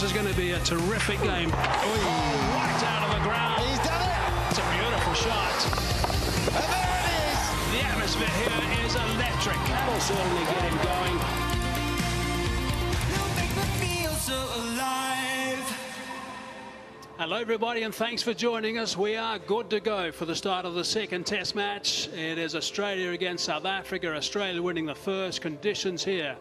This is going to be a terrific game. Right out of the ground. He's done it. It's a beautiful shot. And there it is. The atmosphere here is electric. That'll certainly get him going. Hello everybody and thanks for joining us. We are good to go for the start of the second test match. It is Australia against South Africa. Australia winning the first. Conditions here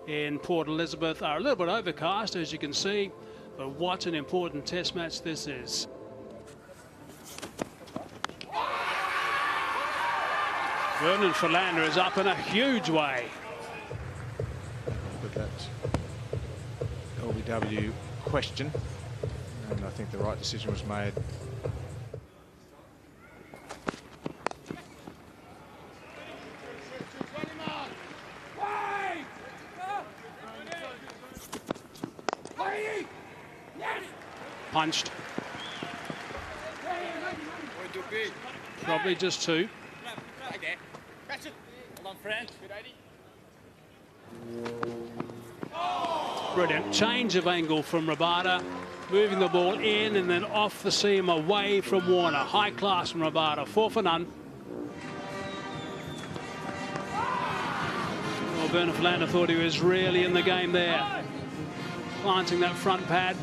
in Port Elizabeth are a little bit overcast, as you can see, but what an important test match this is. Vernon Philander is up in a huge way. With that LBW question, and I think the right decision was made. Punched. Probably just two. Brilliant change of angle from Rabada, moving the ball in and then off the seam away from Warner. High class from Rabada, 4 for none. Well, Vernon Philander thought he was really in the game there, planting that front pad.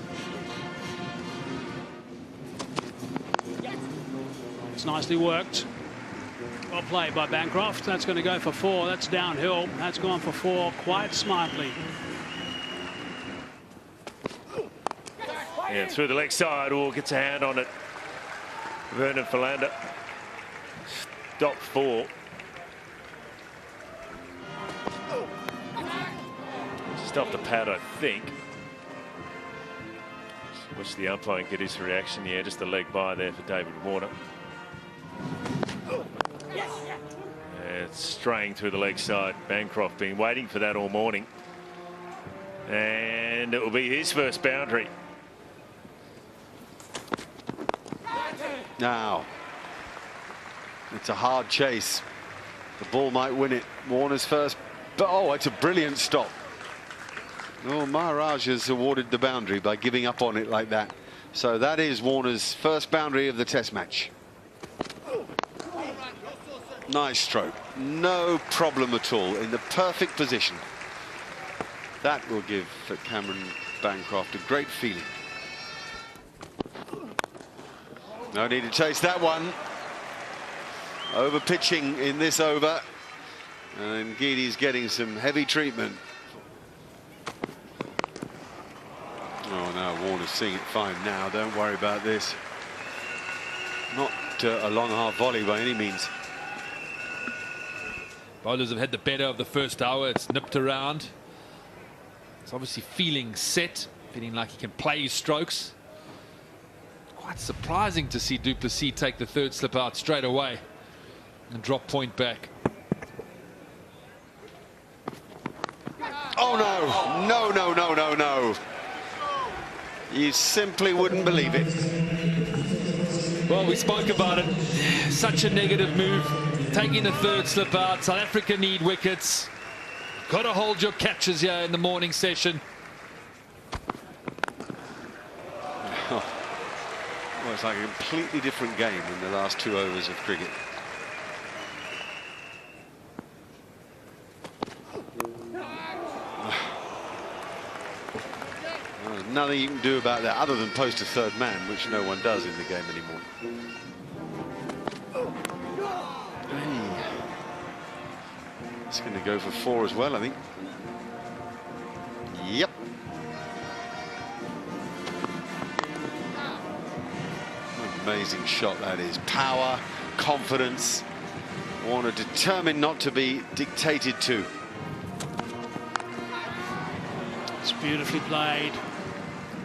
It's nicely worked. Well played by Bancroft. That's going to go for 4. That's downhill. That's gone for 4 quite smartly. Yeah, through the leg side. Oh, gets a hand on it. Vernon Philander. Stop 4. Just off the pad, I think. Watch the umpire and get his reaction. Yeah, just a leg by there for David Warner. It's straying through the leg side. Bancroft been waiting for that all morning. And it will be his first boundary. Now, it's a hard chase. The ball might win it. Warner's first. But, oh, it's a brilliant stop. Oh, Maharaj has awarded the boundary by giving up on it like that. So that is Warner's first boundary of the test match. Nice stroke. No problem at all. In the perfect position. That will give Cameron Bancroft a great feeling. No need to chase that one. Over pitching in this over. And Guidi's getting some heavy treatment. Oh, no, Warner's seeing it fine now. Don't worry about this. Not a long, hard volley by any means. Bowlers have had the better of the first hour. It's nipped around. It's obviously feeling set, feeling like he can play his strokes. Quite surprising to see du Plessis take the third slip out straight away and drop point back. Oh, no. No, no, no, no, no. You simply wouldn't believe it. Well, we spoke about it. Such a negative move. Taking the third slip out. South Africa need wickets. Got to hold your catches here in the morning session. Well, it's like a completely different game in the last 2 overs of cricket. Well, there's nothing you can do about that other than post a third man, which no one does in the game anymore. It's going to go for 4 as well, I think. Yep. Amazing shot that is. Power, confidence. Warner determined not to be dictated to. It's beautifully played.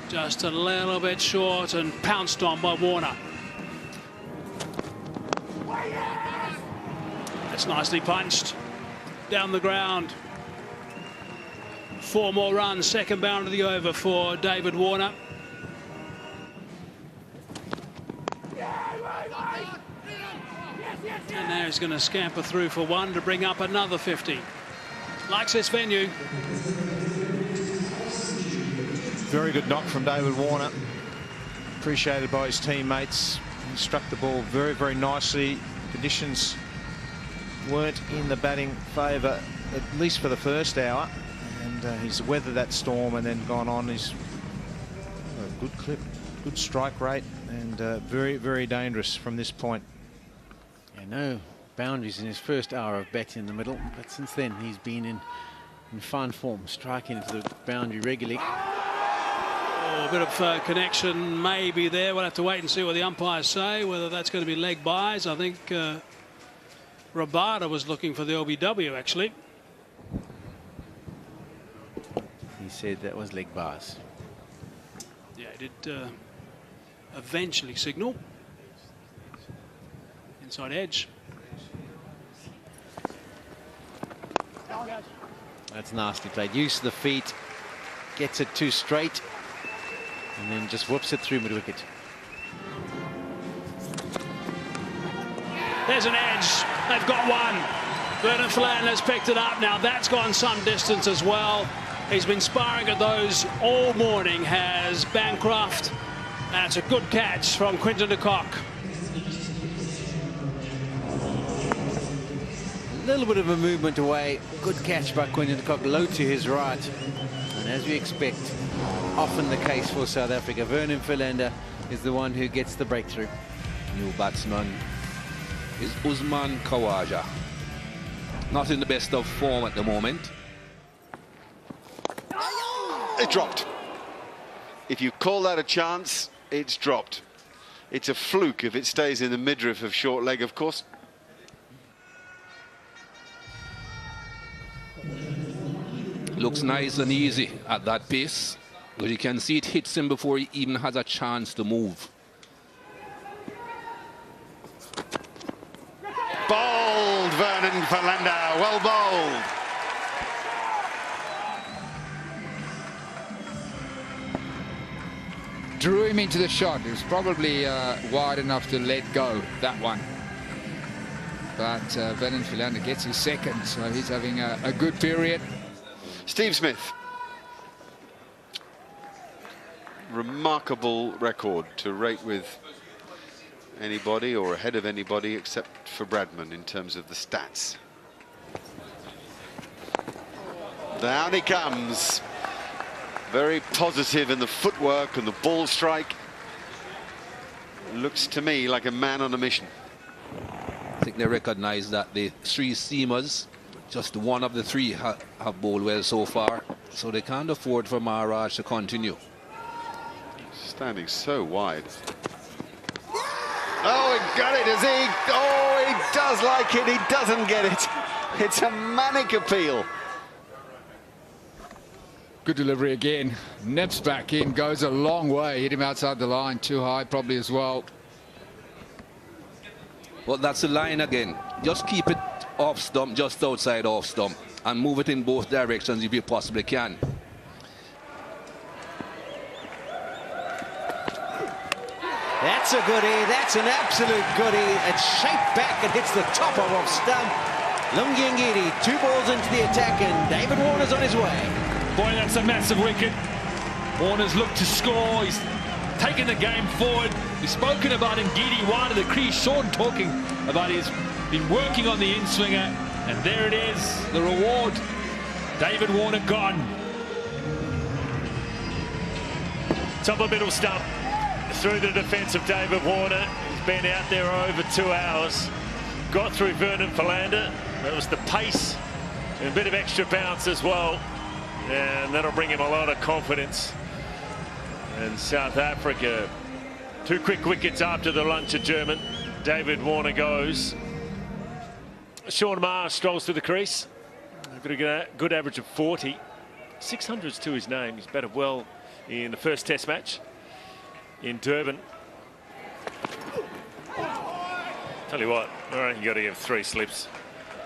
Just a little bit short and pounced on by Warner. That's nicely punched. Down the ground. 4 more runs. Second bound of the over for David Warner. And now he's going to scamper through for 1 to bring up another 50. Likes this venue. Very good knock from David Warner. Appreciated by his teammates. He struck the ball very, very nicely. Conditions weren't in the batting favour, at least for the first hour. And he's weathered that storm and then gone on. He's a good clip, good strike rate, and very, very dangerous from this point. Yeah, no boundaries in his first hour of batting in the middle, but since then he's been in fine form, striking into the boundary regularly. A bit of connection maybe there. We'll have to wait and see what the umpires say, whether that's going to be leg buys. I think Rabada was looking for the LBW, actually. He said that was leg buys. Yeah, he did eventually signal. Inside edge. That's nicely played. Use of the feet, gets it too straight, and then just whoops it through mid-wicket. There's an edge. They've got one. Vernon Philander's picked it up. Now that's gone some distance as well. He's been sparring at those all morning, has Bancroft. That's a good catch from Quinton de Kock. A little bit of a movement away. Good catch by Quinton de Kock, low to his right. And as we expect, often the case for South Africa, Vernon Philander is the one who gets the breakthrough. New batsman is Usman Khawaja. Not in the best of form at the moment. It dropped. If you call that a chance, it's dropped. It's a fluke if it stays in the midriff of short leg, of course. Looks nice and easy at that pace, but you can see it hits him before he even has a chance to move. Bowled, Vernon Philander, well bowled. Drew him into the shot. It was probably wide enough to let go, that one. But Vernon Philander gets his second, so he's having a good period. Steve Smith. Remarkable record to rate with anybody or ahead of anybody except for Bradman in terms of the stats. Down he comes. Very positive in the footwork and the ball strike. Looks to me like a man on a mission. I think they recognize that the three seamers, just one of the three have bowled well so far, so they can't afford for Maharaj to continue. Standing so wide. Oh, he got it, has he? Oh, he does like it, he doesn't get it. It's a manic appeal. Good delivery again. Nips back in, goes a long way. Hit him outside the line, too high probably as well. Well, that's the line again. Just keep it off stump, just outside off stump, and move it in both directions if you possibly can. That's a goodie. That's an absolute goodie. It's shaped back and hits the top of off stump. Lungi Ngidi, 2 balls into the attack, and David Warner's on his way. Boy, that's a massive wicket. Warner's looked to score. He's taken the game forward. We've spoken about Ngidi wide of the crease. Sean talking about he's been working on the in-swinger. And there it is, the reward. David Warner gone. Top of middle stump. Through the defence of David Warner. He's been out there over 2 hours. Got through Vernon Philander. That was the pace and a bit of extra bounce as well. And that'll bring him a lot of confidence. And South Africa, 2 quick wickets after the lunch of German. David Warner goes. Sean Maher strolls to the crease. Got a good average of 40. 600s to his name. He's batted well in the first Test match in Durban. Tell you what, all right, you got to give 3 slips.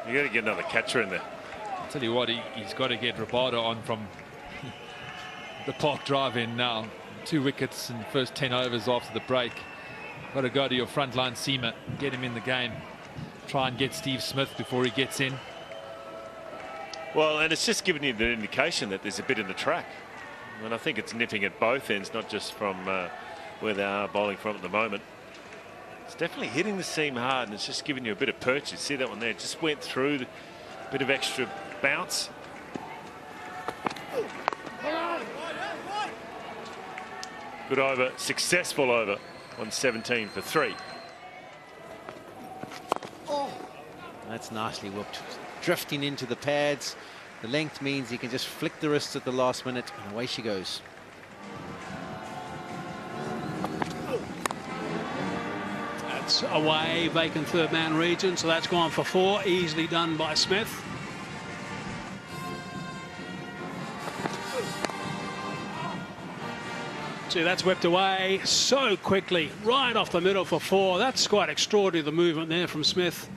You got to get another catcher in there. I'll tell you what, he's got to get Rabada on from the Park Drive in now. 2 wickets in the first 10 overs after the break. Got to go to your frontline seamer, get him in the game. Try and get Steve Smith before he gets in. Well, and it's just giving you the indication that there's a bit in the track. And I think it's nipping at both ends, not just from where they are bowling from at the moment. It's definitely hitting the seam hard, and it's just giving you a bit of purchase. See that one there? Just went through the bit of extra bounce. Good over, successful over on 17 for 3. That's nicely whooped. Drifting into the pads. The length means he can just flick the wrists at the last minute, and away she goes. That's away, vacant third man region, so that's gone for 4. Easily done by Smith. See, that's whipped away so quickly, right off the middle for 4. That's quite extraordinary, the movement there from Smith.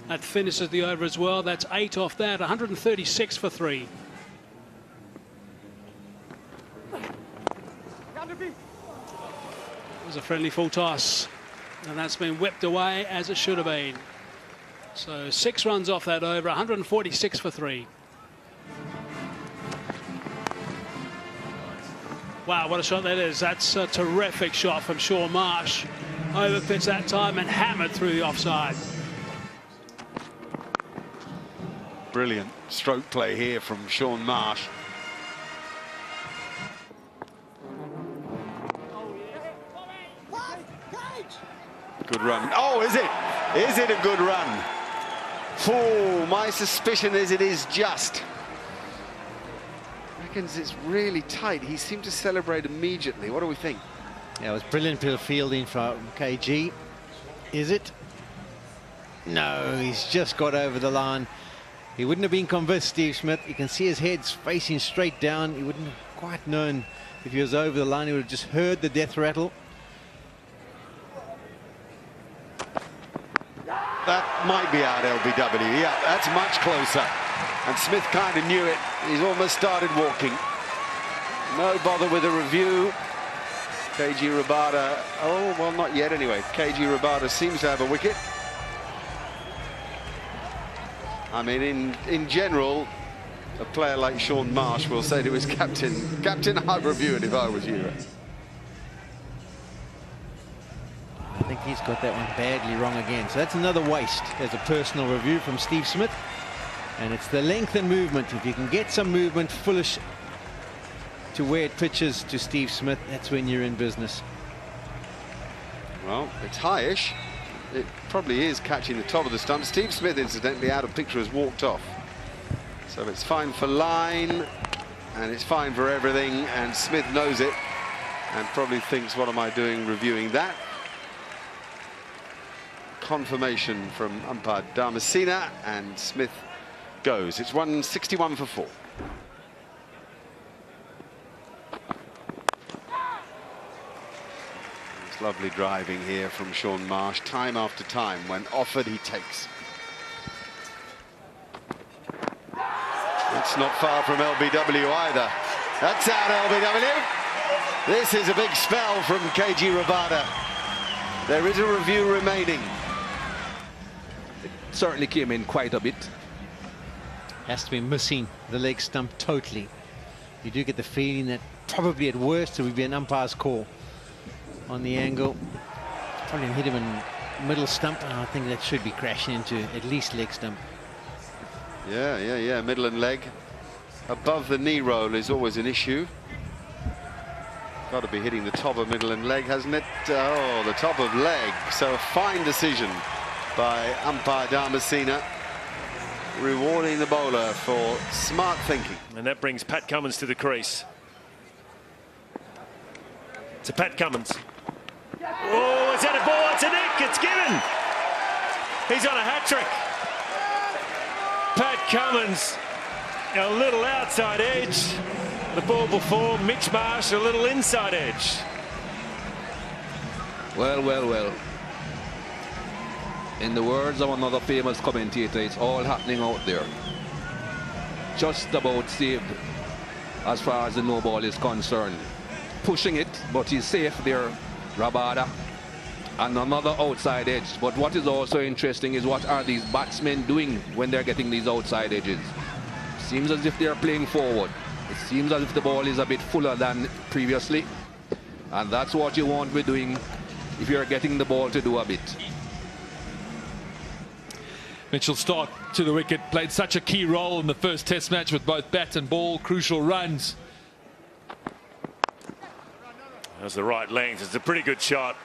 That finishes the over as well. That's 8 off that, 136 for 3. It was a friendly full toss, and that's been whipped away as it should have been. So 6 runs off that over, 146 for 3. Wow, what a shot that is. That's a terrific shot from Sean Marsh. Over pitch that time and hammered through the offside. Brilliant stroke play here from Sean Marsh. Good run. Oh, is it? Is it a good run? Oh, my suspicion is it is just. Reckons it's really tight. He seemed to celebrate immediately. What do we think? Yeah, it was brilliant bit of fielding from KG. Is it? No, he's just got over the line. He wouldn't have been convinced, Steve Smith. You can see his head's facing straight down. He wouldn't have quite known if he was over the line. He would have just heard the death rattle. That might be out, LBW. Yeah, that's much closer. And Smith kind of knew it. He's almost started walking. No bother with a review. KG Rabada. Oh, well, not yet anyway. KG Rabada seems to have a wicket. I mean, in general, a player like Sean Marsh will say to his captain, I'd review it if I was you. I think he's got that one badly wrong again. So that's another waste. There's a personal review from Steve Smith. And it's the length and movement. If you can get some movement foolish to where it pitches to Steve Smith, that's when you're in business. Well, it's highish. It probably is catching the top of the stump. Steve Smith, incidentally, out of picture, has walked off. So it's fine for line, and it's fine for everything, and Smith knows it, and probably thinks, what am I doing reviewing that? Confirmation from umpire Damasina, and Smith goes. It's 161 for 4. It's lovely driving here from Sean Marsh. Time after time, when offered, he takes. It's not far from LBW either. That's out, LBW. This is a big spell from KG Rabada. There is a review remaining. It certainly came in quite a bit. Has to be missing the leg stump totally. You do get the feeling that probably at worst it would be an umpire's call on the angle. Probably hit him in middle stump, and I think that should be crashing into at least leg stump. Yeah, middle and leg. Above the knee roll is always an issue. Got to be hitting the top of middle and leg, hasn't it? Oh, the top of leg. So a fine decision by umpire Damasina, rewarding the bowler for smart thinking. And that brings Pat Cummins to the crease. To Pat Cummins. Oh, is that a ball? It's a nick. It's given. He's on a hat-trick. Pat Cummins, a little outside edge. The ball before, Mitch Marsh, a little inside edge. Well. In the words of another famous commentator, it's all happening out there. Just about saved as far as the no ball is concerned. Pushing it, but he's safe there, Rabada. And another outside edge. But what is also interesting is what are these batsmen doing when they're getting these outside edges? Seems as if they're playing forward. It seems as if the ball is a bit fuller than previously. And that's what you want to be doing if you're getting the ball to do a bit. Mitchell Starc to the wicket, played such a key role in the first test match with both bat and ball, crucial runs. That's the right length. It's a pretty good shot.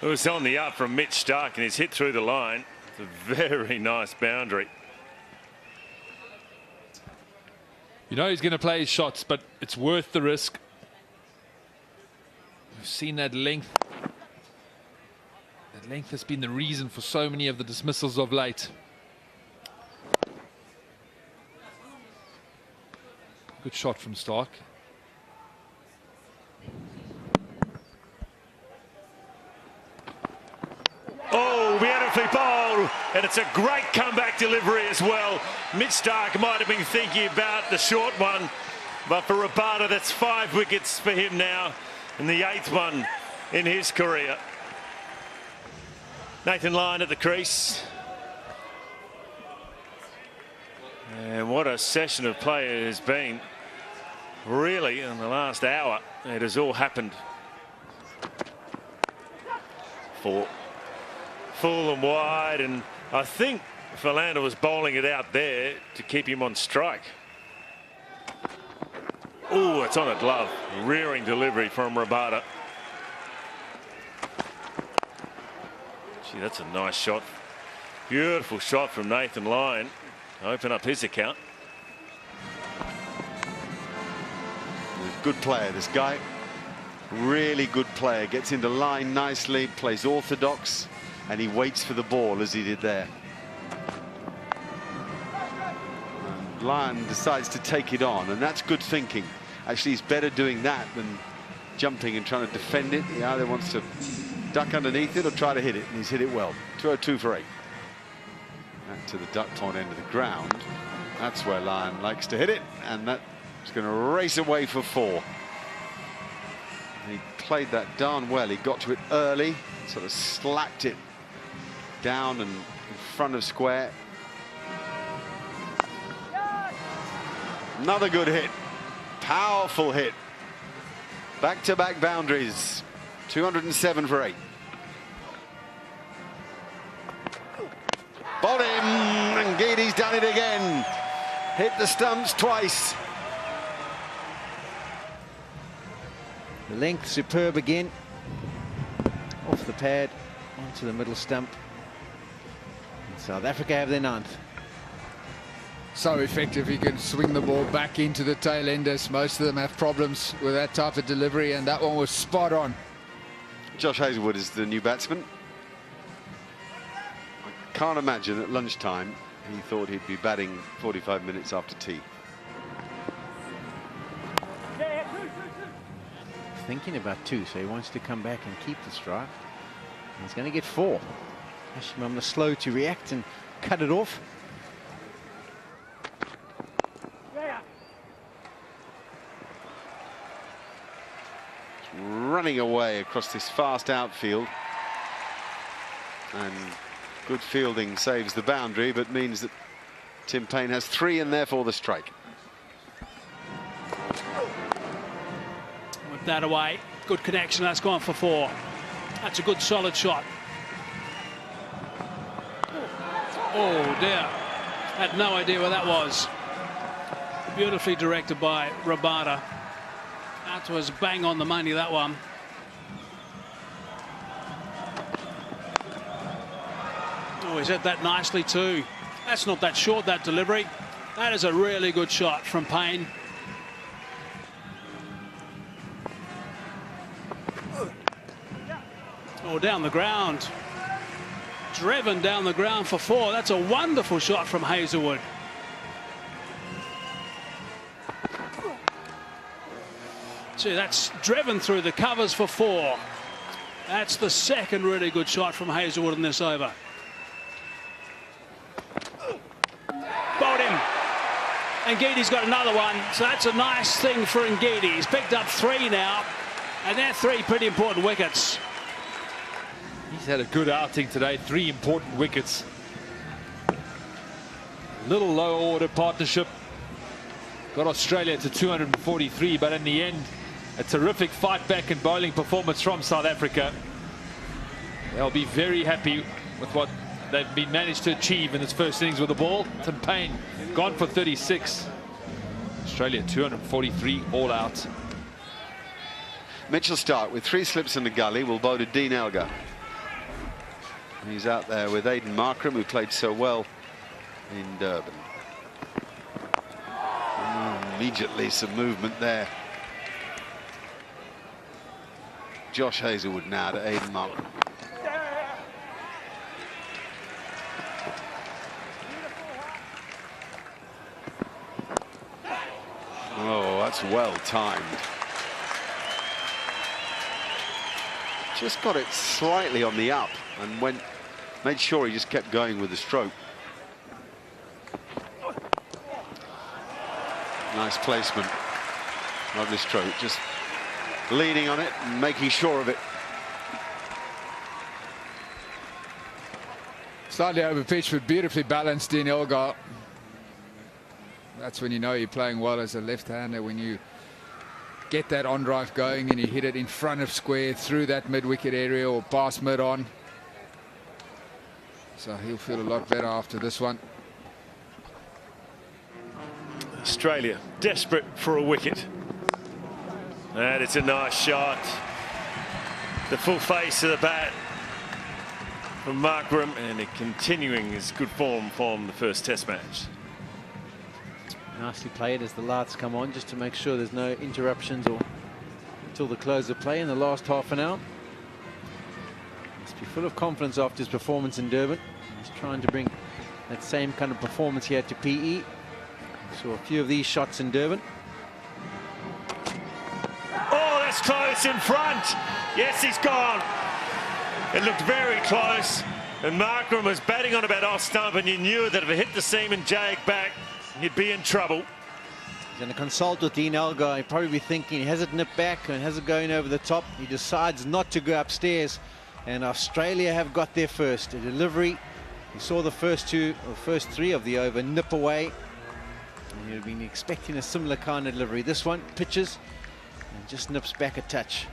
It was on the up from Mitch Starc and he's hit through the line. It's a very nice boundary. You know he's going to play his shots, but it's worth the risk. We've seen that length. That length has been the reason for so many of the dismissals of late. Good shot from Starc. Oh, beautifully bowled, and it's a great comeback delivery as well. Mitch Starc might have been thinking about the short one, but for Rabada, that's 5 wickets for him now, and the 8th one in his career. Nathan Lyon at the crease. And what a session of play it has been. Really, in the last hour, it has all happened. For full and wide, and I think Philander was bowling it out there to keep him on strike. Oh, it's on a glove. Rearing delivery from Rabada. Gee, that's a nice shot. Beautiful shot from Nathan Lyon. Open up his account. Good player, this guy. Really good player. Gets into line nicely, plays orthodox, and he waits for the ball as he did there. And Lyon decides to take it on, and that's good thinking. Actually, he's better doing that than jumping and trying to defend it. He either wants to duck underneath it or try to hit it, and he's hit it well. 202 for 8. Back to the duck pond end of the ground. That's where Lyon likes to hit it, and that's going to race away for 4. He played that darn well. He got to it early, sort of slapped it down and in front of square. Another good hit. Powerful hit. Back-to-back boundaries. 207 for 8. Bowled him, and Geedy's done it again. Hit the stumps twice. The length superb again. Off the pad, onto the middle stump. And South Africa have their 9th. So effective, he can swing the ball back into the tail enders. Most of them have problems with that type of delivery, and that one was spot on. Josh Hazlewood is the new batsman. I can't imagine at lunchtime he thought he'd be batting 45 minutes after tea. Thinking about 2, so he wants to come back and keep the strike. He's going to get 4. Hashim slow to react and cut it off. Running away across this fast outfield, and good fielding saves the boundary, but means that Tim Paine has 3 and therefore the strike. Whip that away. Good connection. That's gone for 4. That's a good solid shot. Oh dear. Had no idea where that was. Beautifully directed by Rabada. That was bang on the money, that one. Oh, he's hit that nicely too. That's not that short, that delivery. That is a really good shot from Paine. Oh, down the ground. Driven down the ground for 4. That's a wonderful shot from Hazlewood. See, that's driven through the covers for 4. That's the second really good shot from Hazlewood in this over. Bowled him. And Ngidi's got another one, so that's a nice thing for Ngidi. He's picked up 3 now, and they're 3 pretty important wickets. He's had a good outing today. 3 important wickets. Little low order partnership. got Australia to 243, but in the end, a terrific fight back and bowling performance from South Africa. They'll be very happy with what they've been managed to achieve in this first innings with the ball. Tim Payne gone for 36. Australia 243 all out. Mitchell Stark with 3 slips in the gully will bowl to Dean Elgar. He's out there with Aidan Markram, who played so well in Durban. Immediately some movement there. Josh Hazlewood now to Aidan Markram. Oh, that's well timed. Just got it slightly on the up and made sure he just kept going with the stroke. Nice placement. Lovely stroke. Just leaning on it and making sure of it. Slightly over pitch, but beautifully balanced in Elgar. That's when you know you're playing well as a left-hander, when you get that on drive going and you hit it in front of square through that mid-wicket area or past mid-on. So he'll feel a lot better after this one. Australia desperate for a wicket. And it's a nice shot. The full face of the bat from Markram, and it continuing his good form from the first Test match. Nicely played as the lights come on, just to make sure there's no interruptions or until the close of play in the last half an hour. Must be full of confidence after his performance in Durban. He's trying to bring that same kind of performance here to PE. Saw a few of these shots in Durban. Oh, that's close in front. Yes, he's gone. It looked very close, and Markram was batting on about off stump, and you knew that if it hit the seam and jag back, he'd be in trouble. He's going to consult with Dean Elgar. He'd probably be thinking, has it nipped back and has it going over the top? He decides not to go upstairs, and Australia have got there first. A delivery. He saw the first 3 of the over nip away. And he'd been expecting a similar kind of delivery. This one pitches and just nips back a touch.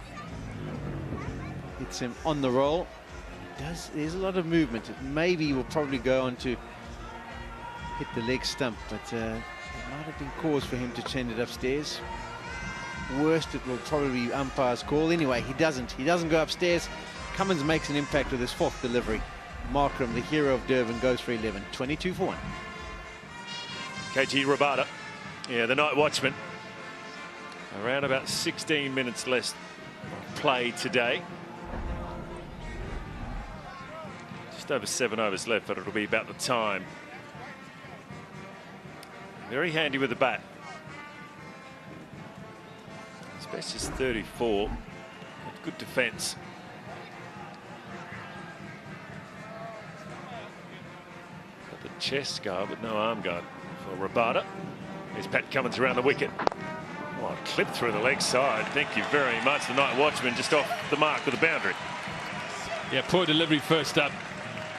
Hits him on the roll. There's a lot of movement. Maybe he will probably go on to hit the leg stump, but it might have been cause for him to send it upstairs. Worst, it will probably be umpire's call. Anyway, he doesn't go upstairs. Cummins makes an impact with his 4th delivery. Markram, the hero of Durban, goes for 11. 22 for 1. KG Rabada, yeah, the night watchman. Around about 16 minutes less play today. Just over 7 overs left, but it'll be about the time. Very handy with the bat. His best is 34. Good defence. Got the chest guard, but no arm guard for Rabada. Here's Pat Cummins around the wicket. Oh, a clip through the leg side. Thank you very much. The night watchman just off the mark with a boundary. Yeah, poor delivery first up.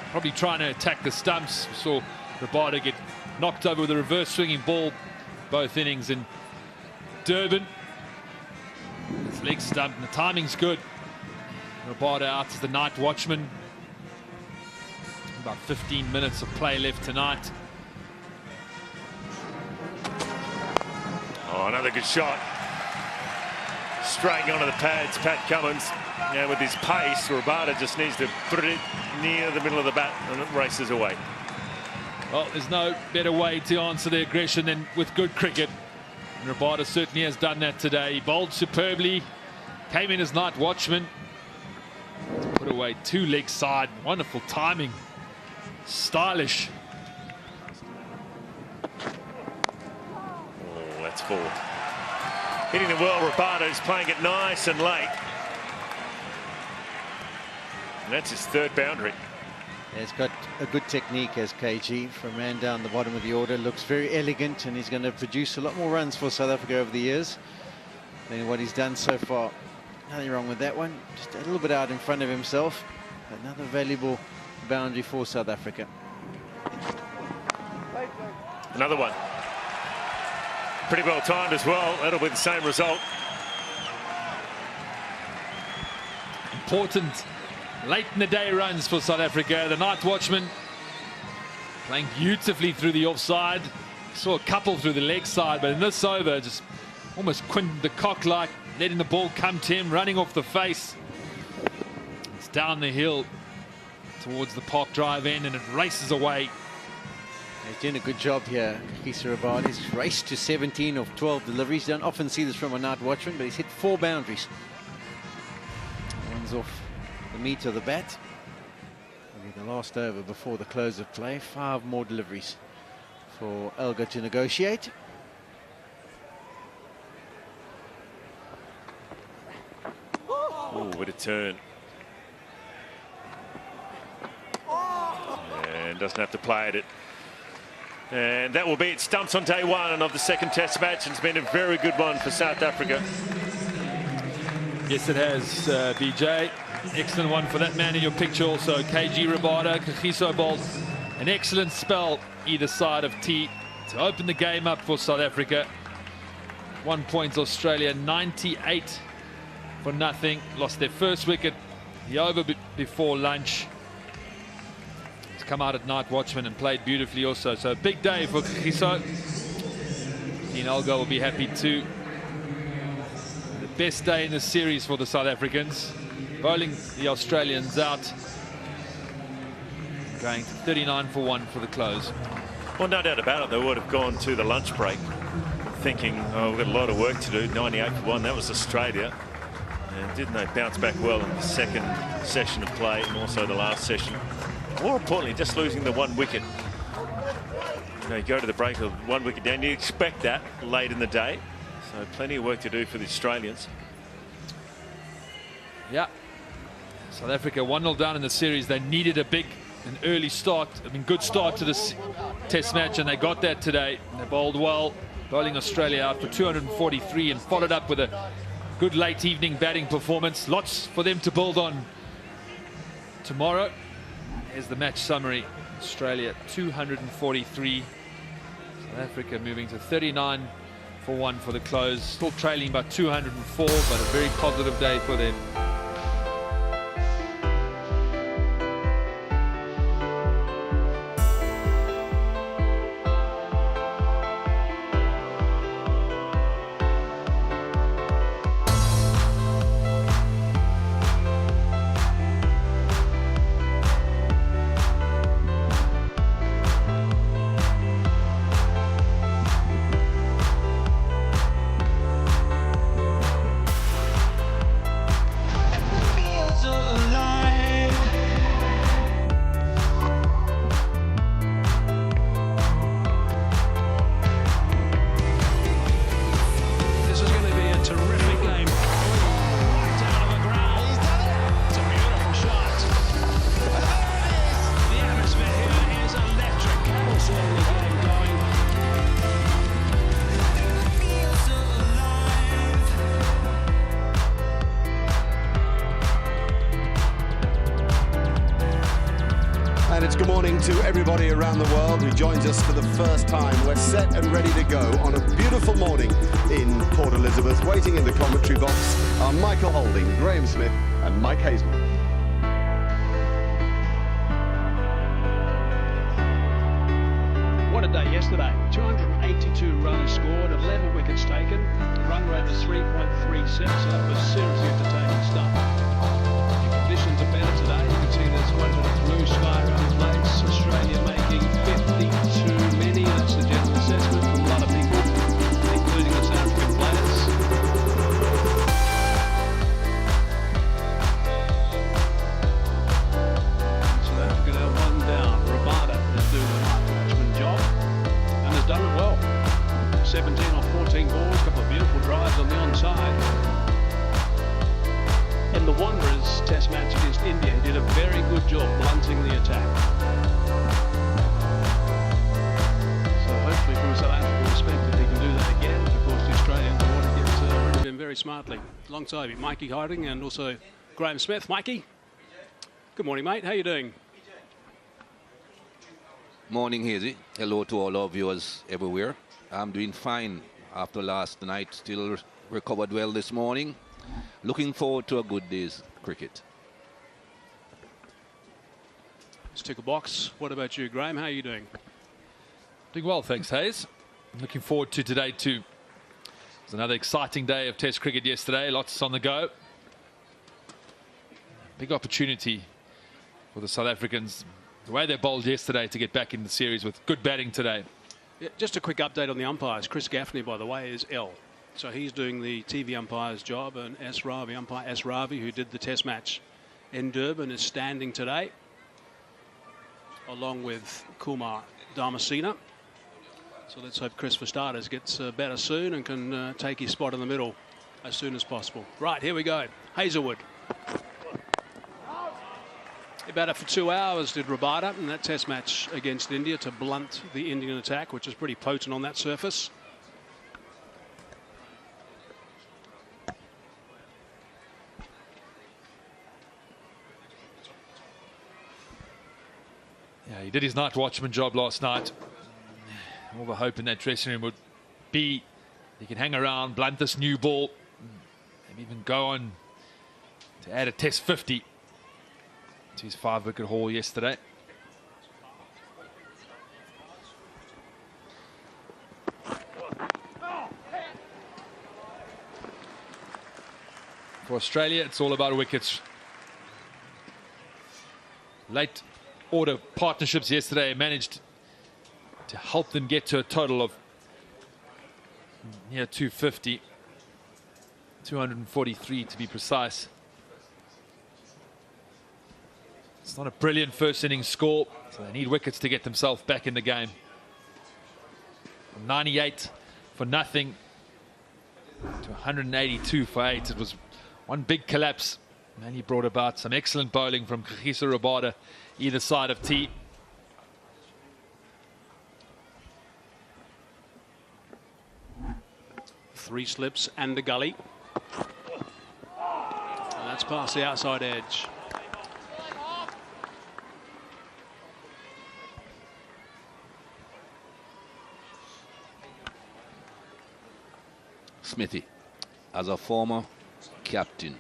Probably trying to attack the stumps. We saw Rabada get knocked over with a reverse swinging ball both innings in Durban. His leg stump, and the timing's good. Rabada out as the night watchman. About 15 minutes of play left tonight. Oh, another good shot. Straight onto the pads, Pat Cummins. Now with his pace, Rabada just needs to put it near the middle of the bat, and it races away. Well, there's no better way to answer the aggression than with good cricket. And Rabada certainly has done that today. He bowled superbly, came in as night watchman, put away 2 leg side. Wonderful timing, stylish. Oh, that's 4. Hitting it well, Rabada is playing it nice and late. And that's his 3rd boundary. He's got a good technique as KG from ran down the bottom of the order. Looks very elegant, and he's going to produce a lot more runs for South Africa over the years than what he's done so far. Nothing wrong with that one. Just a little bit out in front of himself. Another valuable boundary for South Africa. Another one. Pretty well timed as well. That'll be the same result. Important late in the day runs for South Africa. The night watchman playing beautifully through the offside. Saw a couple through the leg side, but in this over, just almost Quinton de Kock-like, letting the ball come to him, running off the face. It's down the hill towards the Park Drive end, and it races away. He's doing a good job here, Kagiso Rabada. He's raced to 17 of 12 deliveries. You don't often see this from a night watchman, but he's hit 4 boundaries. One's off the meat of the bat. The last over before the close of play. 5 more deliveries for Elgar to negotiate. Oh, what a turn. And doesn't have to play at it. And that will be it. Stumps on day 1 of the second test match. And it's been a very good one for South Africa. Yes, it has, BJ. Excellent one for that man in your picture also. KG Rabada, Kagiso bowled an excellent spell either side of T to open the game up for South Africa. 1 point Australia, 98 for nothing. Lost their first wicket the over before lunch. He's come out at night watchman and played beautifully also. So a big day for Kagiso. Dean Elgar will be happy too. The best day in the series for the South Africans. Bowling the Australians out. Going to 39 for 1 for the close. Well, no doubt about it. They would have gone to the lunch break thinking, oh, we've got a lot of work to do. 98 for 1. That was Australia. And didn't they bounce back well in the second session of play and also the last session? More importantly, just losing the 1 wicket. You know, you go to the break with 1 wicket down. You expect that late in the day. So plenty of work to do for the Australians. Yeah. South Africa 1-0 down in the series. They needed an early start. I mean, good start to this test match, and they got that today. They bowled well, bowling Australia out for 243 and followed up with a good late evening batting performance. Lots for them to build on tomorrow. Here's the match summary. Australia 243. South Africa moving to 39 for 1 for the close. Still trailing by 204, but a very positive day for them. Good morning to everybody around the world who joins us for the first time. We're set and ready to go on a beautiful morning in Port Elizabeth. Waiting in the commentary box are Michael Holding, Graham Smith and Mike Hazelman. What a day yesterday. 282 runs scored, 11 wickets taken. Run rate was 3.36, so that was seriously entertaining stuff. The conditions are better today. You can see there's quite a bit of blue sky around the place. Australia making 52 many. That's the general assessment from a lot of people, including the South African players. South Africa now 1 down. Rabada is doing a night watchman job and has done it well. 17 off 14 balls, a couple of beautiful drives on the onside. In the Wanderers test match against India, he did a very good job blunting the attack. So hopefully from a South African perspective he can do that again. Of course the Australians want to get rid of him very smartly. Alongside him, Mikey Harding and also Graham Smith. Mikey, good morning mate, how you doing? Morning, Hazy. Hello to all our viewers everywhere. I'm doing fine. after last night. Still recovered well this morning. Looking forward to a good day's cricket. Let's tick a box. What about you, Graham? How are you doing? Doing well, thanks, Hayes. Looking forward to today too. It was another exciting day of Test cricket yesterday. Lots on the go. Big opportunity for the South Africans. The way they bowled yesterday to get back in the series with good batting today. Yeah, just a quick update on the umpires. Chris Gaffney, by the way, is ill. So he's doing the TV umpire's job, and umpire S. Ravi, who did the Test match in Durban, is standing today, along with Kumar Dharmasena. So let's hope Chris, for starters, gets better soon and can take his spot in the middle as soon as possible. Right, here we go. Hazelwood. He batted for 2 hours, did Rabada, in that Test match against India to blunt the Indian attack, which is pretty potent on that surface. Yeah, he did his night watchman job last night. All the hope in that dressing room would be he can hang around, blunt this new ball, and even go on to add a Test 50 to his 5-wicket haul yesterday. For Australia, it's all about wickets. Late order partnerships yesterday managed to help them get to a total of near 250, 243 to be precise. It's not a brilliant first innings score, so they need wickets to get themselves back in the game. From 98 for nothing to 182 for 8. It was one big collapse, and he brought about some excellent bowling from Kagiso Rabada either side of tee. Three slips and a gully. And that's past the outside edge. Smithy, as a former captain,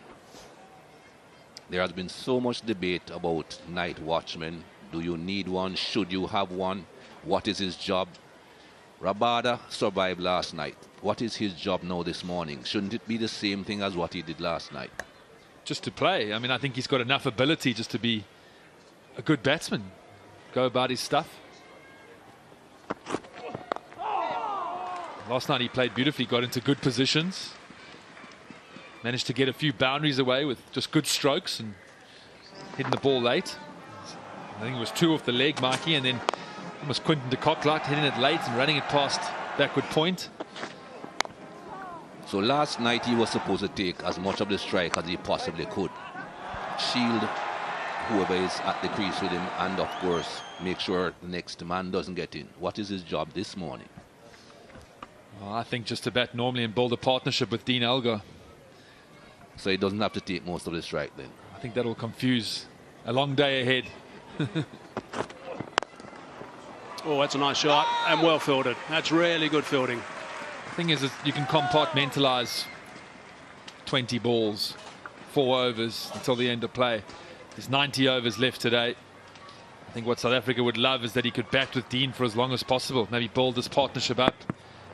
there has been so much debate about night watchmen. Do you need one? Should you have one? What is his job? Rabada survived last night. What is his job now this morning? Shouldn't it be the same thing as what he did last night? Just to play. I mean, I think he's got enough ability just to be a good batsman. Go about his stuff. Last night he played beautifully, got into good positions. Managed to get a few boundaries away with just good strokes and hitting the ball late. I think it was 2 off the leg, Mikey, and then it was Quinton de Kock hitting it late and running it past backward point. So last night he was supposed to take as much of the strike as he possibly could. Shield whoever is at the crease with him, and of course make sure the next man doesn't get in. What is his job this morning? Well, I think just to bat normally and build a partnership with Dean Elgar. So he doesn't have to take most of the strike then? I think that'll confuse a long day ahead. Oh, that's a nice shot and well fielded. That's really good fielding. The thing is you can compartmentalize 20 balls, 4 overs until the end of play. There's 90 overs left today. I think what South Africa would love is that he could bat with Dean for as long as possible. Maybe build this partnership up,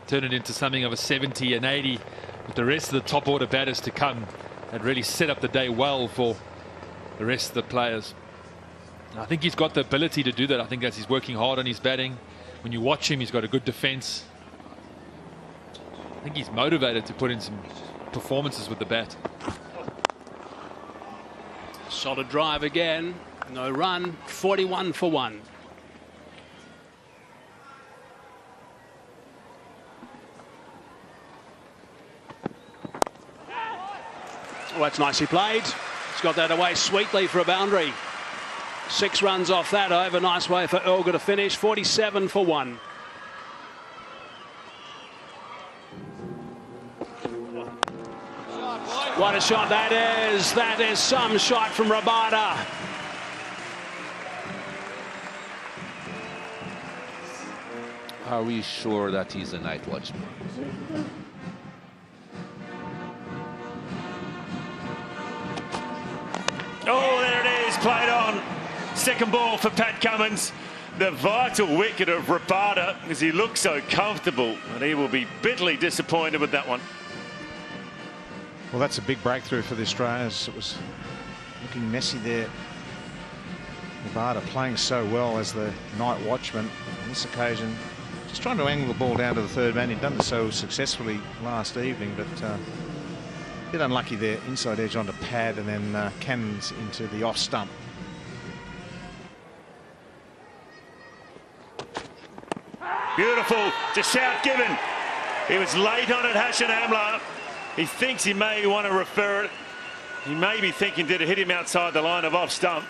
turn it into something of a 70 and 80 with the rest of the top order batters to come, and really set up the day well for the rest of the players. And I think he's got the ability to do that. I think as he's working hard on his batting. When you watch him, he's got a good defense. I think he's motivated to put in some performances with the bat. Solid drive again. No run. 41 for 1. Oh, that's nicely played. He's got that away sweetly for a boundary. 6 runs off that over. Nice way for Elgar to finish. 47 for 1. What a shot that is. That is some shot from Rabada. are we sure that he's a night watchman? Oh, there it is, played on. Second ball for Pat Cummins. The vital wicket of Rabada, as he looks so comfortable, and he will be bitterly disappointed with that one. Well, that's a big breakthrough for the Australians. It was looking messy there. Rabada playing so well as the night watchman on this occasion. Just trying to angle the ball down to the third man. He'd done it so successfully last evening, but a bit unlucky there. Inside edge onto pad and then cannons into the off stump. Beautiful to shout given. He was late on it, Hassan Amla. He thinks he may want to refer it. He may be thinking, did it hit him outside the line of off stump?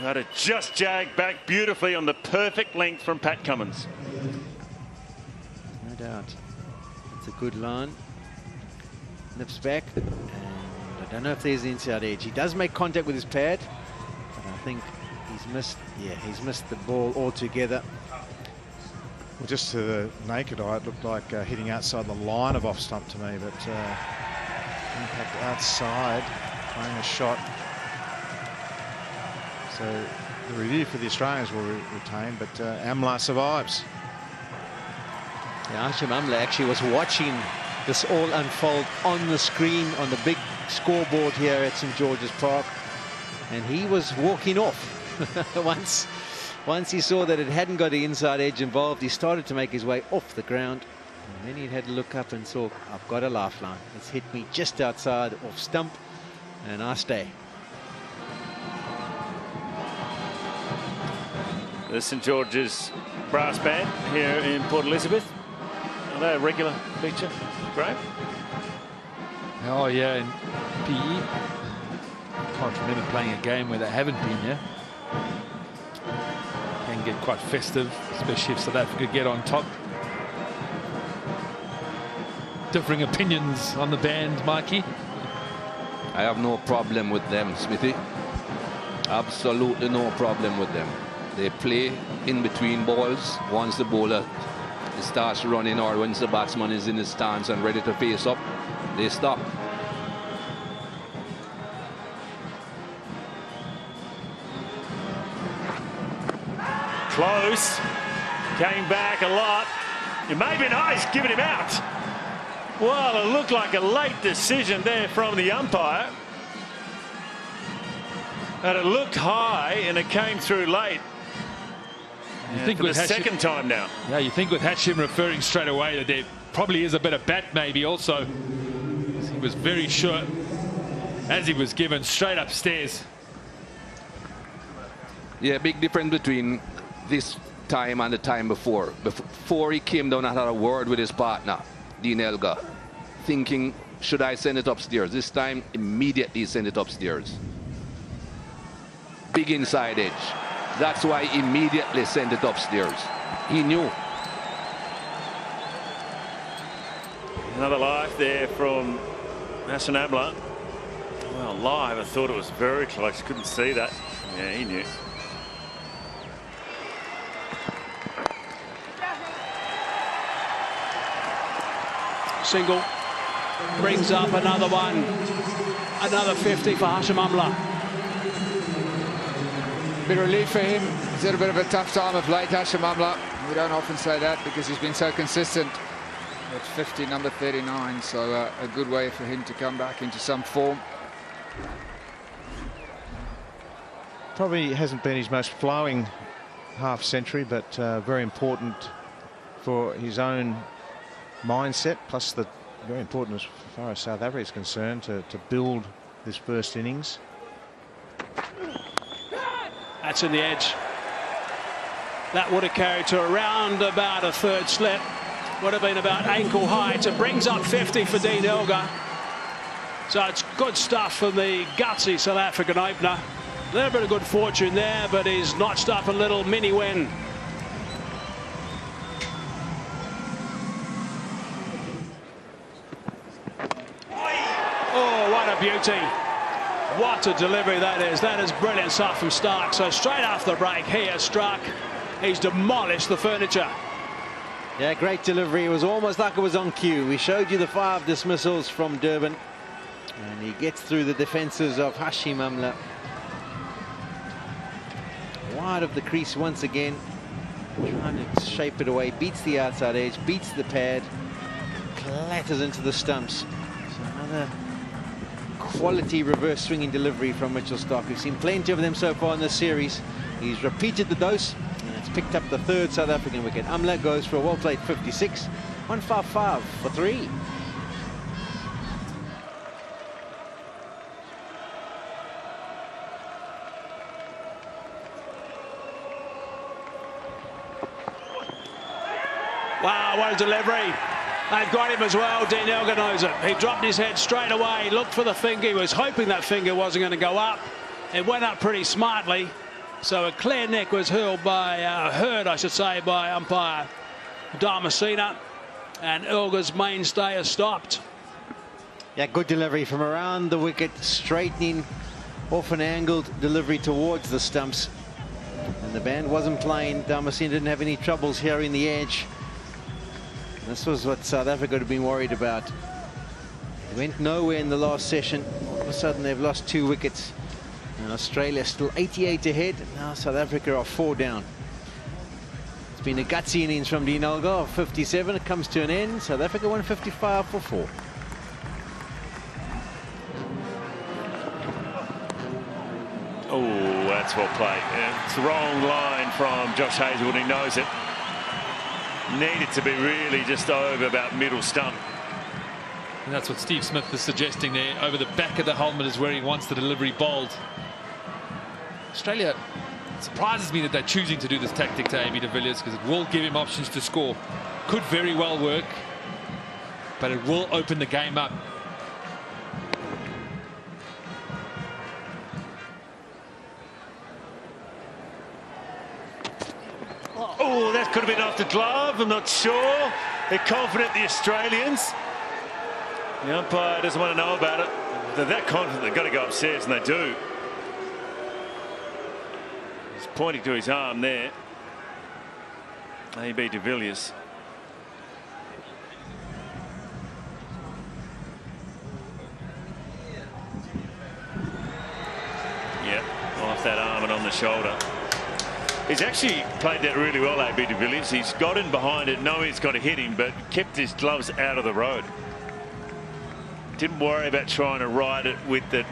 But it just jagged back beautifully on the perfect length from Pat Cummins. No doubt. It's a good line. Nips back. And I don't know if there's the inside edge. He does make contact with his pad, but I think he's missed. Yeah, he's missed the ball altogether. Well, just to the naked eye, it looked like hitting outside the line of off stump to me, but impact outside, playing a shot. So the review for the Australians will retain, but Amla survives. Yeah, Hashim Amla actually was watching this all unfold on the screen on the big scoreboard here at St George's Park, and he was walking off once he saw that it hadn't got the inside edge involved. He started to make his way off the ground, and then he had to look up and saw, I've got a lifeline. It's hit me just outside off stump, and I stay. The St George's brass band here in Port Elizabeth. Are they a regular feature, Graham? Oh yeah, in PE. Can't remember playing a game where they haven't been here. Can get quite festive, especially if South Africa get on top. Differing opinions on the band, Mikey. I have no problem with them, Smithy. Absolutely no problem with them. They play in between balls. Once the bowler starts running or once the batsman is in the stance and ready to face up, they stop. Close. Came back a lot. It may be nice giving him out. Well, it looked like a late decision there from the umpire. And it looked high and it came through late. You think for with the Hashim, second time now. Yeah, you think with Hashim referring straight away that there probably is a bit of bat maybe also. He was very sure as he was given straight upstairs. Yeah, big difference between this time and the time before. Before he came down and had a word with his partner, Dean Elgar, thinking, should I send it upstairs? This time, immediately send it upstairs. Big inside edge. That's why he immediately sent it upstairs. He knew. Another live there from Hassan Amla. Well, live, I thought it was very close. Couldn't see that. Yeah, he knew. Single brings up another one. Another 50 for Hashim Amla. Bit of relief for him. He's had a bit of a tough time of late, Hashim Amla. We don't often say that because he's been so consistent at 50, number 39. So a good way for him to come back into some form. Probably hasn't been his most flowing half century, but very important for his own mindset, plus the very important as far as South Africa is concerned to build this first innings. That's in the edge. That would have carried to around about a third slip. Would have been about ankle height. It brings up 50 for Dean Elgar. So it's good stuff from the gutsy South African opener. A little bit of good fortune there, but he's notched up a little mini win. Oh, what a beauty. What a delivery that is. That is brilliant stuff from Stark. So straight after the break, he has struck. He's demolished the furniture. Yeah, great delivery. It was almost like it was on cue. We showed you the 5 dismissals from Durban. And he gets through the defences of Hashim Amla. Wide of the crease once again. Trying to shape it away. Beats the outside edge. Beats the pad. Clatters into the stumps. So another quality reverse swinging delivery from Mitchell Starc. We've seen plenty of them so far in this series. He's repeated the dose. And it's picked up the 3rd South African wicket. Amla goes for a well-played 56. 155 for 3. Wow, what a delivery. They've got him as well. Dean Elgar knows it. He dropped his head straight away, looked for the finger. He was hoping that finger wasn't going to go up. It went up pretty smartly. So a clear neck was heard by umpire Damasina. And Elgar's mainstay has stopped. Yeah, good delivery from around the wicket, straightening off an angled delivery towards the stumps. And the band wasn't playing. Damasina didn't have any troubles hearing the edge. This was what South Africa had been worried about. They went nowhere in the last session. All of a sudden they've lost 2 wickets. And Australia still 88 ahead. Now South Africa are 4 down. It's been a gutsy innings from Dean Elgar of 57. It comes to an end. South Africa 155 for 4. Oh, that's well played. It's the wrong line from Josh Hazlewood. He knows it. Needed to be really just over about middle stump. And that's what Steve Smith is suggesting there. Over the back of the helmet is where he wants the delivery bowled. Australia, it surprises me that they're choosing to do this tactic to AB de Villiers, because it will give him options to score. Could very well work, but it will open the game up. Oh, that could have been off the glove. I'm not sure. They're confident, the Australians. The umpire doesn't want to know about it. They're that confident they've got to go upstairs, and they do. He's pointing to his arm there. AB de Villiers. Yep, off that arm and on the shoulder. He's actually played that really well, AB de Villiers. He's got in behind it, knowing he's got to hit him, but kept his gloves out of the road. Didn't worry about trying to ride it with the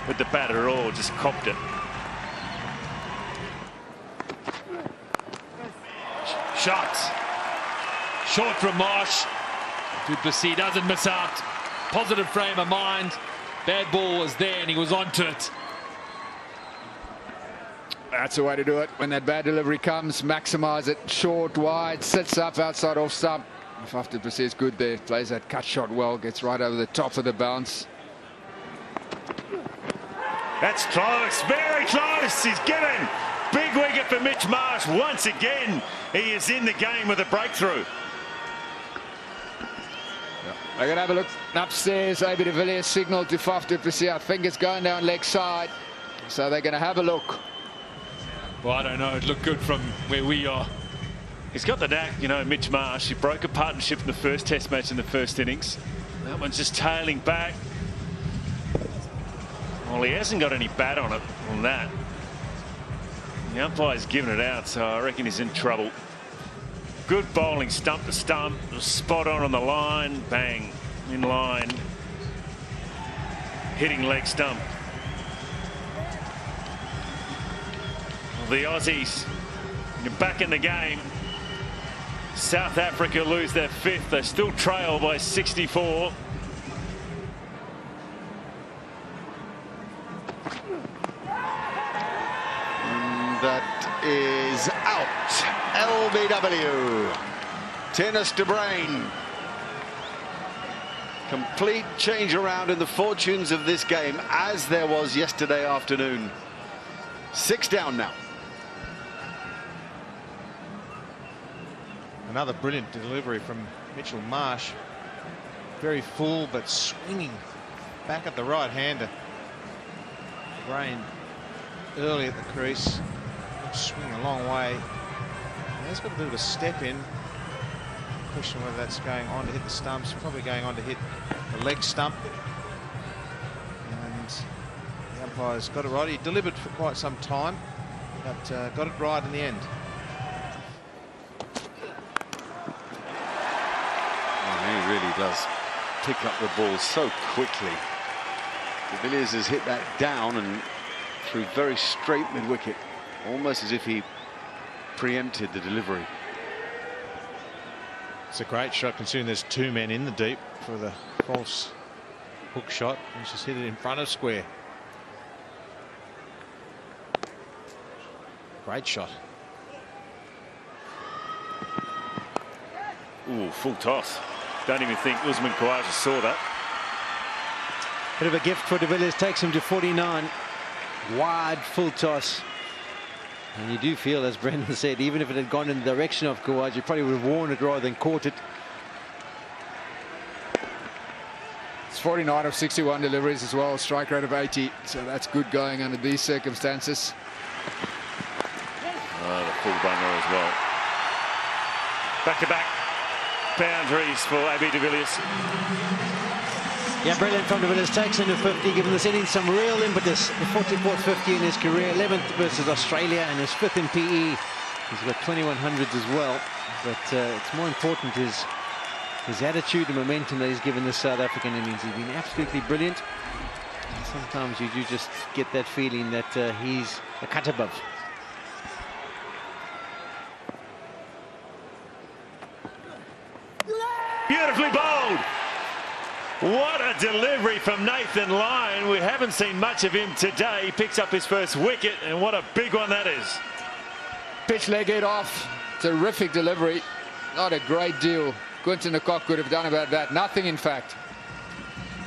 bat at all, just copped it. Shots. Short from Marsh. Du Plessis doesn't miss out. Positive frame of mind. Bad ball was there and he was onto it. That's the way to do it. When that bad delivery comes, maximise it. Short, wide, sits up outside off stump. If du Plessis is good there, plays that cut shot well, gets right over the top of the bounce. That's close, very close. He's given. Big wicket for Mitch Marsh. Once again, he is in the game with a breakthrough. They're going to have a look upstairs. AB de Villiers signalled to du Plessis. I think it's going down leg side. So they're going to have a look. Well, I don't know. It looked good from where we are. He's got the knack, you know, Mitch Marsh. He broke a partnership in the first Test match in the first innings. That one's just tailing back. Well, he hasn't got any bat on it on that. The umpire's given it out, so I reckon he's in trouble. Good bowling, stump to stump, spot on the line, bang, in line, hitting leg stump. The Aussies back in the game. South Africa lose their 5th. They still trail by 64. That is out. LBW. Tennis de Brain. Complete change around in the fortunes of this game, as there was yesterday afternoon. 6 down now. Another brilliant delivery from Mitchell Marsh. Very full, but swinging back at the right-hander. Brain early at the crease. Swing a long way. He's got a bit of a step in. Question whether that's going on to hit the stumps. Probably going on to hit the leg stump. And the umpire's got it right. He delivered for quite some time, but got it right in the end. He really does pick up the ball so quickly. De Villiers has hit that down and threw very straight mid-wicket, almost as if he preempted the delivery. It's a great shot considering there's two men in the deep for the false hook shot. He's just hit it in front of square. Great shot. Ooh, full toss. Don't even think Usman Khawaja saw that. Bit of a gift for De Villiers, takes him to 49. Wide full toss. And you do feel, as Brendan said, even if it had gone in the direction of Khawaja, you probably would have worn it rather than caught it. It's 49 of 61 deliveries as well, strike rate of 80. So that's good going under these circumstances. Oh, the full bungler as well. Back-to-back boundaries for AB de Villiers. Yeah, brilliant from De Villiers, takes him to 50, giving this inning some real impetus. The 44th 50 in his career, 11th versus Australia, and his 5th in PE. He's got 2100s as well, but it's more important his attitude and momentum that he's given this South African innings. He's been absolutely brilliant. Sometimes you do just get that feeling that he's a cut above. Beautifully bowled. What a delivery from Nathan Lyon. We haven't seen much of him today. He picks up his first wicket, and what a big one that is. Pitch leg it off. Terrific delivery. Not a great deal Quinton de Kock could have done about that. Nothing, in fact.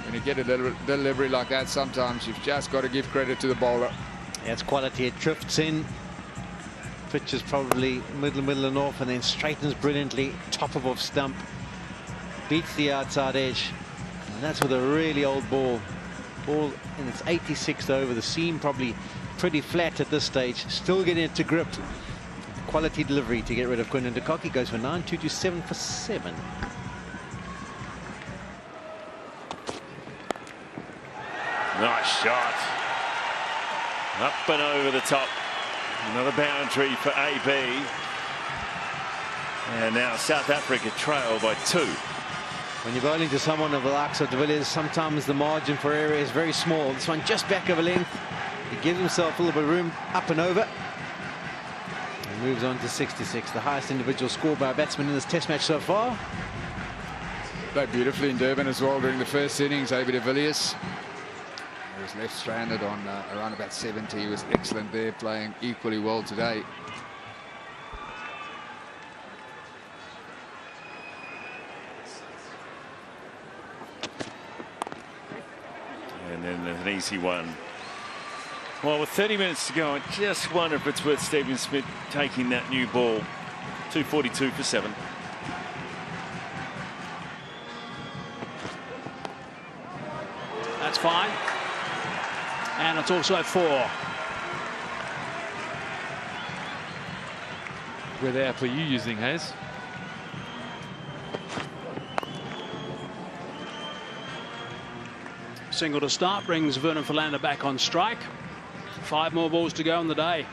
When you get a delivery like that, sometimes you've just got to give credit to the bowler. Yeah, it's quality. It drifts in. Pitches probably middle and off, and then straightens brilliantly. Top of off stump. Beats the outside edge. And that's with a really old ball. Ball in its 86th over. The seam probably pretty flat at this stage. Still getting it to grip. Quality delivery to get rid of Quinton de Kock. He goes for 9, 2 to 7 for 7. Nice shot. Up and over the top. Another boundary for AB. And now South Africa trail by 2. When you're bowling to someone of the likes of De Villiers, sometimes the margin for error is very small. This one just back of a length. He gives himself a little bit of room up and over. And moves on to 66, the highest individual score by a batsman in this test match so far. Played beautifully in Durban as well during the first innings, AB de Villiers. He was left stranded on around about 70. He was excellent there, playing equally well today. And then an easy one. Well, with 30 minutes to go, I just wonder if it's worth Stephen Smith taking that new ball. 242 for 7. That's fine. And it's also 4. Where the app are you using, Hayes? Single to start brings Vernon Philander back on strike. 5 more balls to go in the day.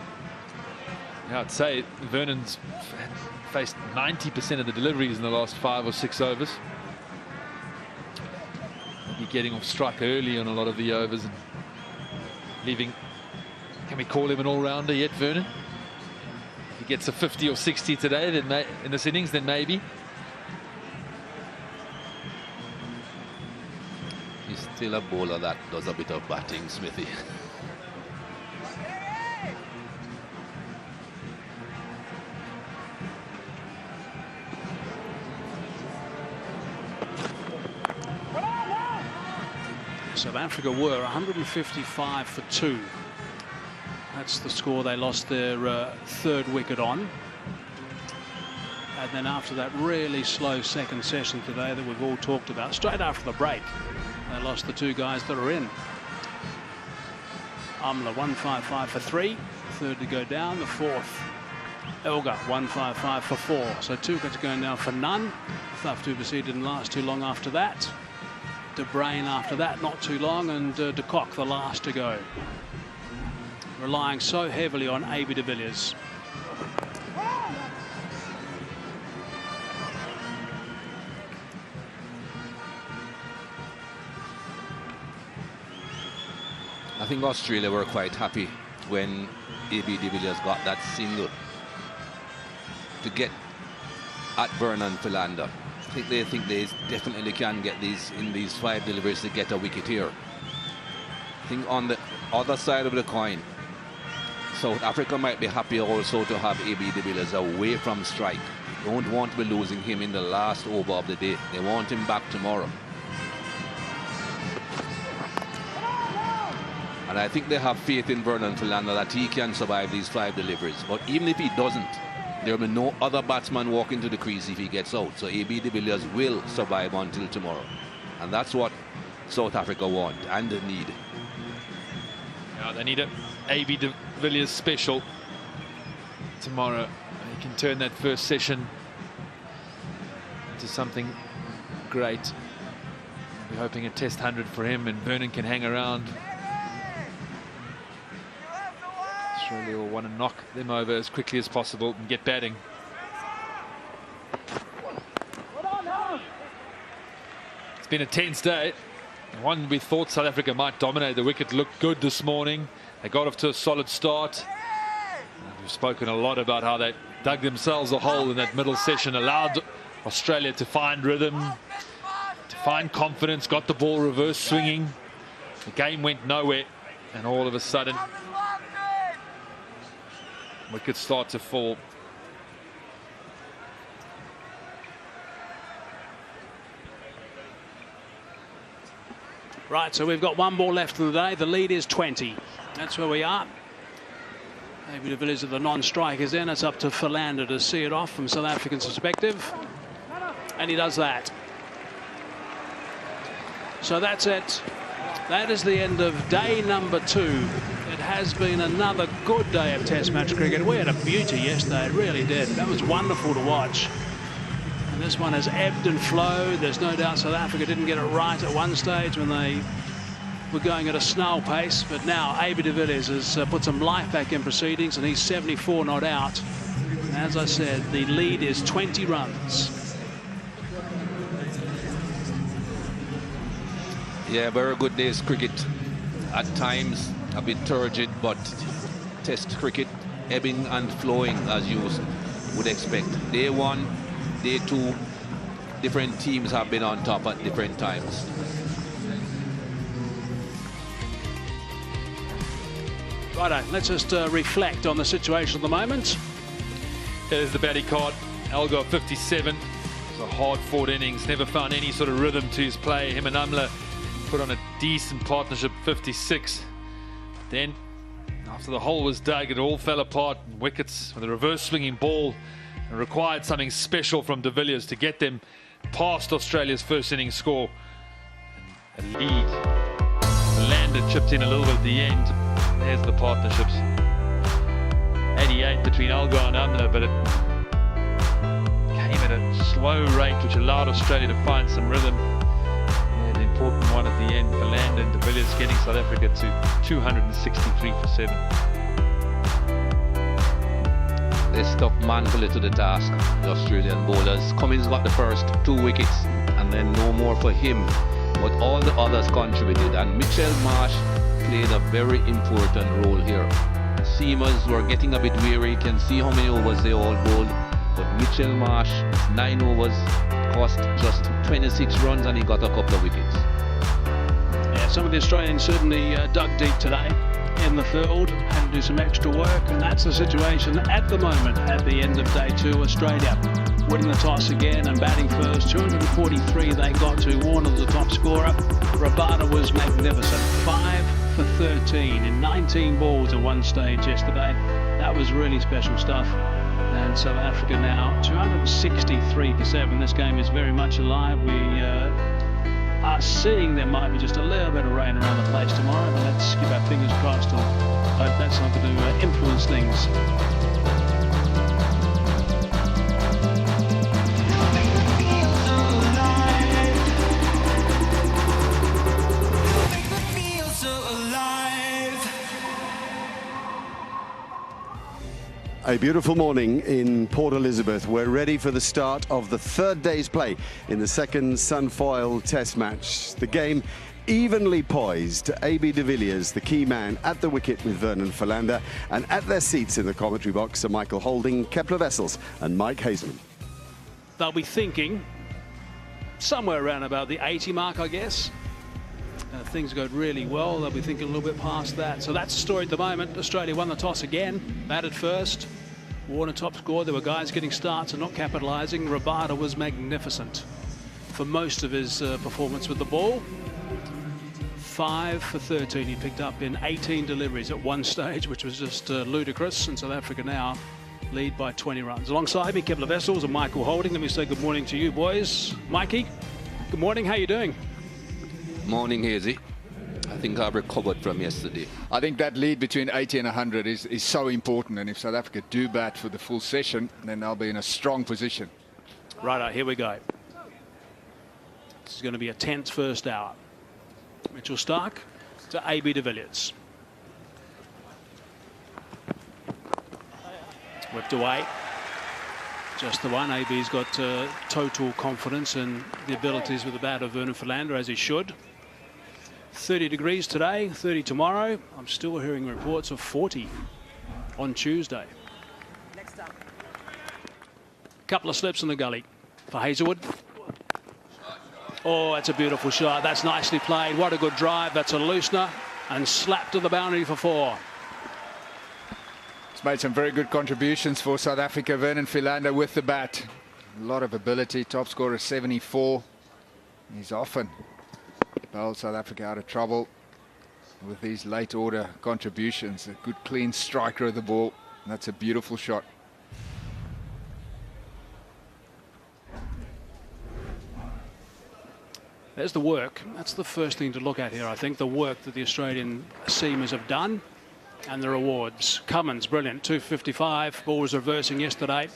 Yeah, I'd say Vernon's faced 90% of the deliveries in the last 5 or 6 overs. Maybe getting off strike early on a lot of the overs and leaving. Can we call him an all-rounder yet, Vernon? If he gets a 50 or 60 today, then in this innings, then maybe. He's still a bowler that does a bit of batting, Smithy. South Africa were 155 for 2. That's the score they lost their 3rd wicket on. And then after that really slow second session today that we've all talked about, straight after the break, they lost the 2 guys that are in. Amla 155 for 3, 3rd to go down, the 4th Elgar 155 for 4. So 2 wickets going down for none. Thuff du Plessis didn't last too long after that. De Bruyn after that, not too long, and de Kock the last to go. Relying so heavily on A.B. de Villiers. I think Australia were quite happy when A.B. de Villiers got that single to get at Vernon Philander. I think they definitely can get these in these 5 deliveries to get a wicket here. I think on the other side of the coin, South Africa might be happy also to have A.B. de Villiers away from strike. Don't want to be losing him in the last over of the day. They want him back tomorrow. And I think they have faith in Vernon Philander that he can survive these 5 deliveries. But even if he doesn't, there will be no other batsman walking to the crease if he gets out. So A.B. de Villiers will survive until tomorrow. And that's what South Africa want and need. Yeah, they need a A.B. de Villiers special tomorrow. He can turn that first session into something great. We're hoping a test 100 for him, and Vernon can hang around. Australia will want to knock them over as quickly as possible and get batting. It's been a tense day. One we thought South Africa might dominate. The wicket looked good this morning. They got off to a solid start. We've spoken a lot about how they dug themselves a hole in that middle session, allowed Australia to find rhythm, to find confidence, got the ball reverse swinging. The game went nowhere, and all of a sudden wickets start to fall. Right, so we've got 1 ball left in the day. The lead is 20. That's where we are. A.B. de Villiers are the non-strikers then. It's up to Philander to see it off from South African's perspective. And he does that. So that's it. That is the end of day number 2. It has been another good day of Test match cricket. We had a beauty yesterday, it really did. That was wonderful to watch. And this one has ebbed and flowed. There's no doubt South Africa didn't get it right at one stage when they were going at a snail pace. But now A.B. de Villiers has put some life back in proceedings, and he's 74 not out. And as I said, the lead is 20 runs. Yeah, very good day's cricket. At times a bit turgid, but Test cricket ebbing and flowing as you would expect. Day 1, day 2, different teams have been on top at different times. Righto, let's just reflect on the situation at the moment. There's the batting card. Elgar 57. It was a hard-fought innings. Never found any sort of rhythm to his play. Him and Amla put on a decent partnership, 56. Then, after the hole was dug, it all fell apart. Wickets with a reverse swinging ball, and required something special from de Villiers to get them past Australia's first innings score. A lead. Landed, chipped in a little bit at the end. There's the partnerships. 88 between Elgar and Amla, but it came at a slow rate, which allowed Australia to find some rhythm. And an important one at the end for Land and de Villiers, getting South Africa to 263 for 7. They stuck manfully to the task, the Australian bowlers. Cummins got the first 2 wickets, and then no more for him. But all the others contributed, and Mitchell Marsh played a very important role here. The seamers were getting a bit weary. You can see how many overs they all bowled. But Mitchell Marsh, 9 overs, cost just 26 runs, and he got a couple of wickets. Yeah, some of the Australians certainly dug deep today in the field, had to do some extra work, and that's the situation at the moment at the end of day 2. Australia winning the toss again and batting first. 243 they got to. Warner the top scorer. Rabada was magnificent. 5 for 13 in 19 balls at one stage yesterday. That was really special stuff. And South Africa now 263 for 7. This game is very much alive. We are seeing there might be just a little bit of rain around the place tomorrow, but let's keep our fingers crossed and hope that's not going to influence things. A beautiful morning in Port Elizabeth. We're ready for the start of the third day's play in the second Sunfoil Test match. The game evenly poised. AB de Villiers, the key man at the wicket with Vernon Philander, and at their seats in the commentary box are Michael Holding, Kepler Wessels and Mike Hazeman. They'll be thinking somewhere around about the 80 mark, I guess. Things go really well. They'll be thinking a little bit past that. So that's the story at the moment. Australia won the toss again, batted first. Warner top score. There were guys getting starts and not capitalising. Rabada was magnificent for most of his performance with the ball. 5 for 13 he picked up in 18 deliveries at one stage, which was just ludicrous. And South Africa now lead by 20 runs. Alongside me, Kepler Wessels and Michael Holding. Let me say good morning to you, boys. Mikey, good morning. How you doing? Morning, Hazy. I think I've recovered from yesterday. I think that lead between 80 and 100 is so important, and if South Africa do bat for the full session, then they'll be in a strong position. Righto, here we go. This is going to be a tense first hour. Mitchell Starc to AB de Villiers. Whipped away. Just the one. AB's got total confidence in the abilities with the bat of Vernon Philander, as he should. 30 degrees today, 30 tomorrow. I'm still hearing reports of 40 on Tuesday. Next up. Couple of slips in the gully for Hazelwood. Oh, that's a beautiful shot. That's nicely played. What a good drive. That's a loosener and slapped to the boundary for 4. He's made some very good contributions for South Africa. Vernon Philander with the bat. A lot of ability. Top scorer 74. He's often bowled South Africa out of trouble with these late order contributions. A good clean striker of the ball. And that's a beautiful shot. There's the work. That's the first thing to look at here, I think. The work that the Australian seamers have done and the rewards. Cummins, brilliant. 255. Ball was reversing yesterday.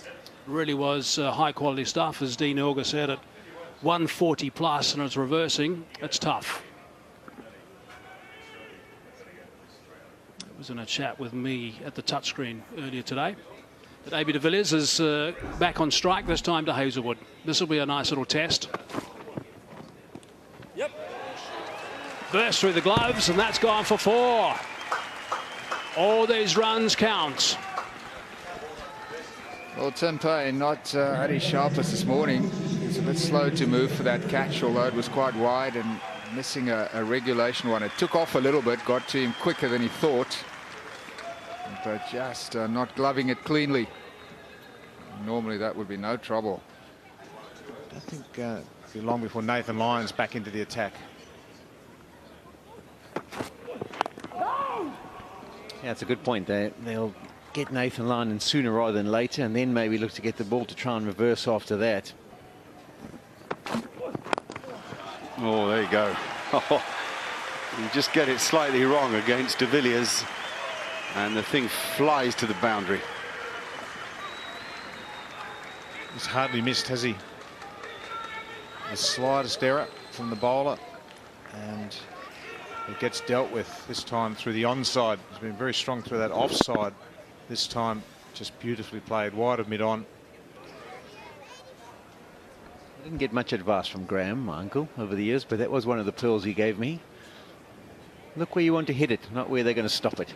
Really was high quality stuff, as Dean Ilger said, at 140 plus, and it's reversing. It's tough. It was in a chat with me at the touchscreen earlier today. But AB de Villiers is back on strike, this time to Hazelwood. This will be a nice little test. Yep. Burst through the gloves, and that's gone for 4. All these runs count. Well, Tim Payne not at his sharpest this morning. He was a bit slow to move for that catch, although it was quite wide and missing a regulation one. It took off a little bit, got to him quicker than he thought, but just not gloving it cleanly. Normally that would be no trouble. I think it'll be long before Nathan Lyon's back into the attack. Yeah, it's a good point. They'll get Nathan Lyon sooner rather than later, and then maybe look to get the ball to try and reverse after that. Oh, there you go. You just get it slightly wrong against de Villiers, and the thing flies to the boundary. He's hardly missed, has he? The slightest error from the bowler, and it gets dealt with this time through the onside. He's been very strong through that offside. This time, just beautifully played wide of mid-on. I didn't get much advice from Graham, my uncle, over the years, but that was one of the pearls he gave me. Look where you want to hit it, not where they're going to stop it.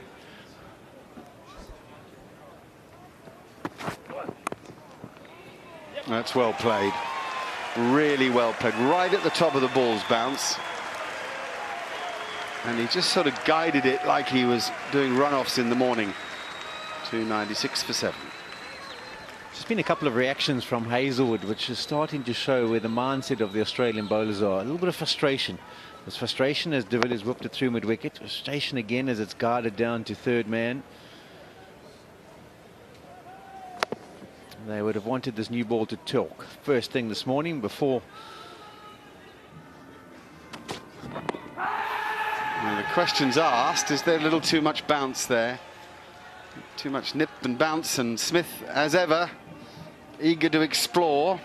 That's well played. Really well played. Right at the top of the ball's bounce. And he just sort of guided it like he was doing runoffs in the morning. 296 for 7. There's been a couple of reactions from Hazelwood, which is starting to show where the mindset of the Australian bowlers are. A little bit of frustration. There's frustration as de Villiers whipped it through mid-wicket. Frustration again as it's guarded down to third man. They would have wanted this new ball to talk first thing this morning before. Well, the question's asked, is there a little too much bounce there? Too much nip and bounce, and Smith, as ever, eager to explore.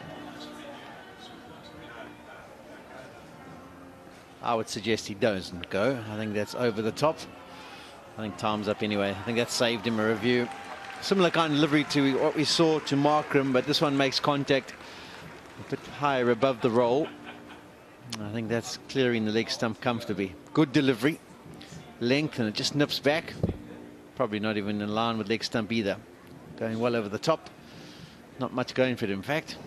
I would suggest he doesn't go. I think that's over the top. I think time's up anyway. I think that saved him a review. Similar kind of delivery to what we saw to Markram, but this one makes contact a bit higher above the roll. I think that's clearing the leg stump comfortably. Good delivery, length, and it just nips back. Probably not even in line with leg stump either. Going well over the top. Not much going for it, in fact.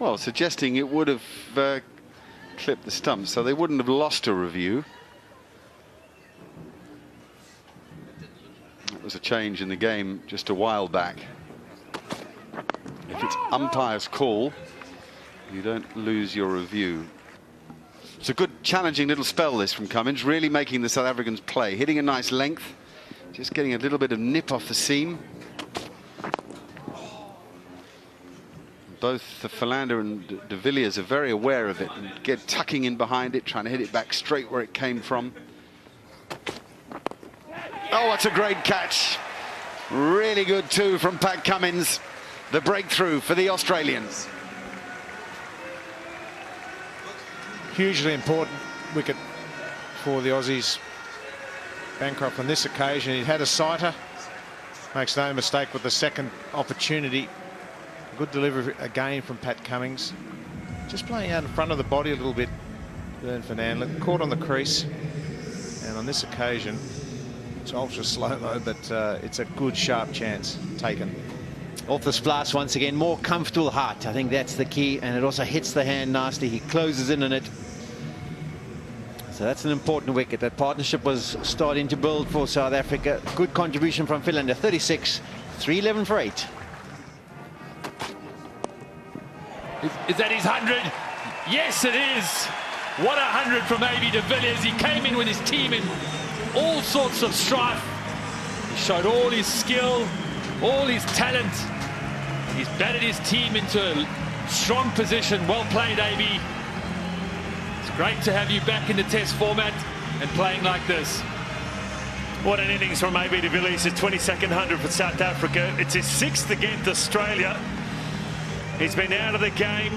Well, suggesting it would have clipped the stump, so they wouldn't have lost a review. That was a change in the game just a while back. If it's umpire's call, you don't lose your review. It's a good challenging little spell this from Cummins, really making the South Africans play, hitting a nice length, just getting a little bit of nip off the seam. Both the Philander and de Villiers are very aware of it and tucking in behind it, trying to hit it back straight where it came from. Oh, that's a great catch. Really good too from Pat Cummins. The breakthrough for the Australians. Hugely important wicket for the Aussies. Bancroft on this occasion, he had a sighter. Makes no mistake with the second opportunity. Good delivery again from Pat Cummins. Just playing out in front of the body a little bit. Vern Fernand caught on the crease. And on this occasion, it's ultra slow-mo, but it's a good sharp chance taken. Off the splash once again, more comfortable height. I think that's the key, and it also hits the hand nicely. He closes in on it. So that's an important wicket. That partnership was starting to build for South Africa. Good contribution from Philander, 36, 311 for 8. Is that his 100? Yes, it is. What a 100 from A.B. de Villiers. He came in with his team in all sorts of strife. He showed all his skill, all his talent. He's batted his team into a strong position. Well played, A.B. It's great to have you back in the test format and playing like this. What an innings from A.B. de Villiers. His 22nd 100 for South Africa. It's his 6th against Australia. He's been out of the game.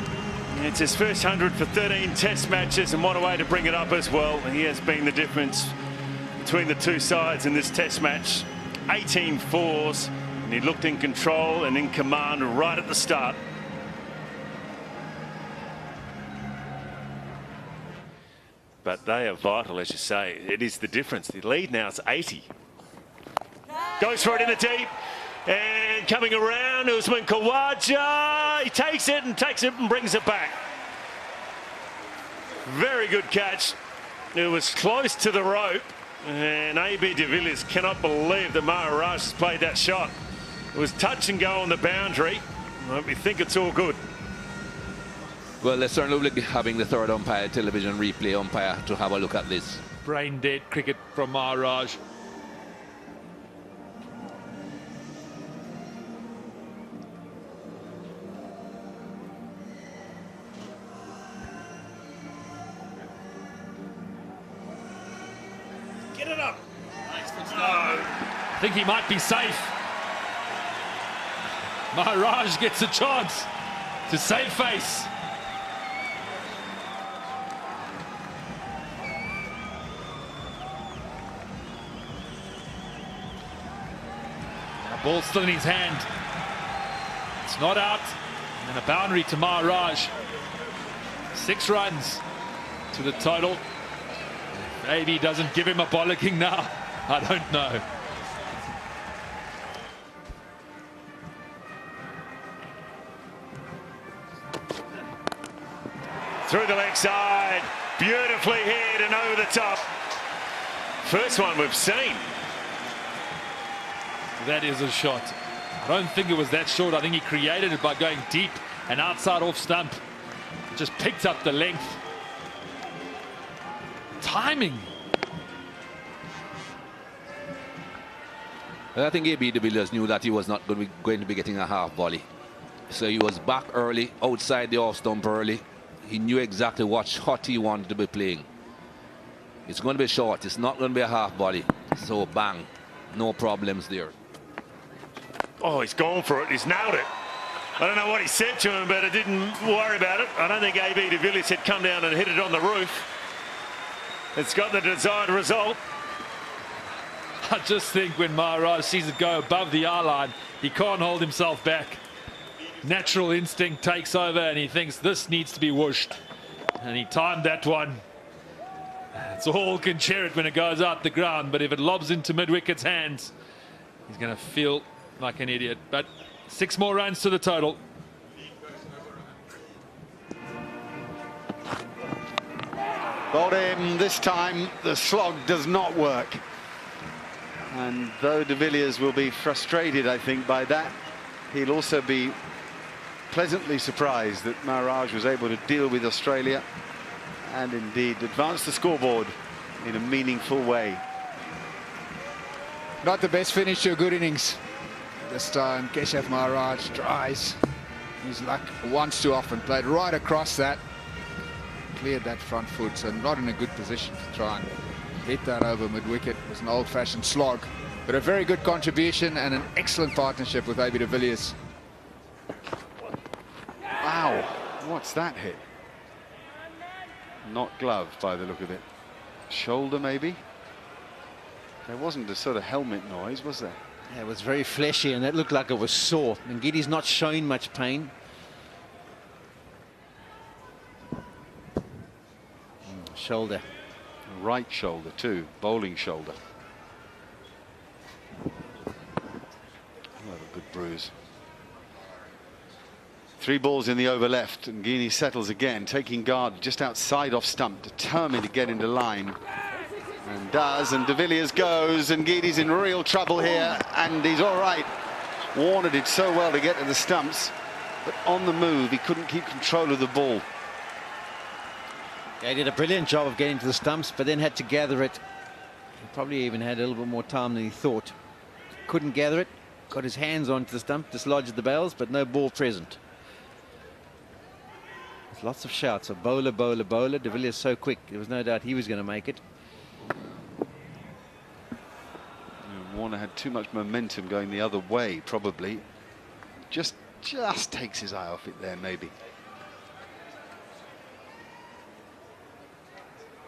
It's his first 100 for 13 test matches, and what a way to bring it up as well. He has been the difference between the two sides in this test match. 18 fours, and he looked in control and in command right at the start. But they are vital, as you say. It is the difference. The lead now is 80. Goes for it in the deep. And coming around, Usman Khawaja. He takes it and brings it back. Very good catch. It was close to the rope. And A.B. de Villiers cannot believe that Maharaj has played that shot. It was touch and go on the boundary. Well, we think it's all good. Well, let's certainly be having the third umpire, television replay umpire, to have a look at this. Brain dead cricket from Maharaj. Get it up. I think he might be safe. Maharaj gets a chance to save face. The ball's still in his hand. It's not out. And then a boundary to Maharaj. 6 runs to the total. Maybe he doesn't give him a bollocking now. I don't know. Through the leg side. Beautifully hit and over the top. First one we've seen. That is a shot. I don't think it was that short. I think he created it by going deep and outside off stump. Just picked up the length. Timing. I think A.B. de Villiers knew that he was not going to be getting a half volley. So he was back early, outside the off stump early. He knew exactly what shot he wanted to be playing. It's going to be short. It's not going to be a half volley. So bang, no problems there. Oh, he's gone for it. He's nailed it. I don't know what he said to him, but I didn't worry about it. I don't think AB de Villiers had come down and hit it on the roof. It's got the desired result. I just think when Maharaj sees it go above the eye-line, he can't hold himself back. Natural instinct takes over and he thinks this needs to be whooshed. And he timed that one. It's all can cheer it when it goes out the ground, but if it lobs into mid-wicket's hands, he's going to feel like an idiot. But 6 more runs to the total. Got him this time. The slog does not work. And though de Villiers will be frustrated, I think, by that, he'll also be pleasantly surprised that Maharaj was able to deal with Australia and indeed advance the scoreboard in a meaningful way. Not the best finish to a good innings. This time, Keshav Maharaj tries his luck once too often, played right across that, cleared that front foot, so not in a good position to try and hit that over mid-wicket. It was an old-fashioned slog, but a very good contribution and an excellent partnership with AB de Villiers. Wow, what's that hit? Not glove by the look of it. Shoulder, maybe? There wasn't a sort of helmet noise, was there? Yeah, it was very fleshy and that looked like it was sore. And Giddy's not showing much pain. Shoulder. Right shoulder too, bowling shoulder. What a good bruise. 3 balls in the over left, and Guinea settles again, taking guard just outside off stump, determined to get into line. And does, and de Villiers goes, and Guinea's in real trouble here, and he's all right. Warner did so well to get to the stumps, but on the move, he couldn't keep control of the ball. Yeah, he did a brilliant job of getting to the stumps, but then had to gather it. He probably even had a little bit more time than he thought. Couldn't gather it, got his hands onto the stump, dislodged the bails, but no ball present. There's lots of shouts of bowler, bowler, bowler. De Villiers so quick, there was no doubt he was going to make it. Warner had too much momentum going the other way, probably. Just takes his eye off it there, maybe.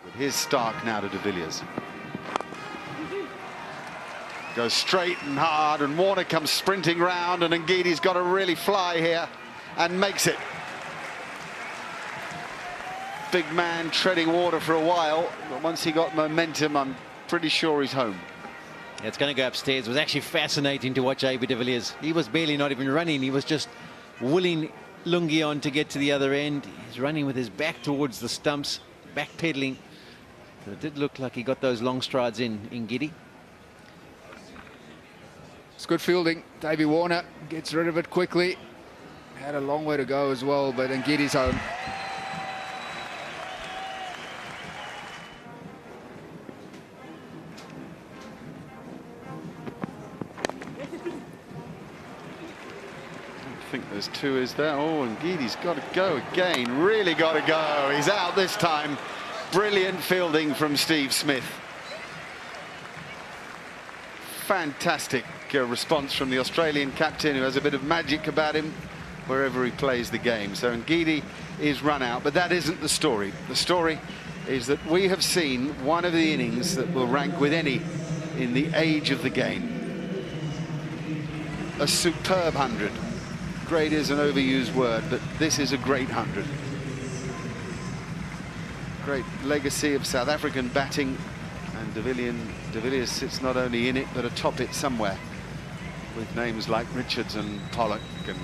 But here's Stark now to de Villiers. Goes straight and hard, and Warner comes sprinting round, and Nguidi's got to really fly here and makes it. Big man treading water for a while, but once he got momentum, I'm pretty sure he's home. Yeah, it's going to go upstairs. It was actually fascinating to watch AB de Villiers. He was barely not even running. He was just willing Lungi on to get to the other end. He's running with his back towards the stumps, backpedaling. So it did look like he got those long strides in Ngidi. It's good fielding. Davey Warner gets rid of it quickly. Had a long way to go as well, but Ngidi's home. I think there's 2, is there? Oh, and Nguidi's got to go again. Really got to go. He's out this time. Brilliant fielding from Steve Smith. Fantastic response from the Australian captain, who has a bit of magic about him wherever he plays the game. So Ngidi is run out, but that isn't the story. The story is that we have seen one of the innings that will rank with any in the age of the game. A superb 100. Great is an overused word, but this is a great 100. Great legacy of South African batting, and de Villiers sits not only in it but atop it somewhere, with names like Richards and Pollock, and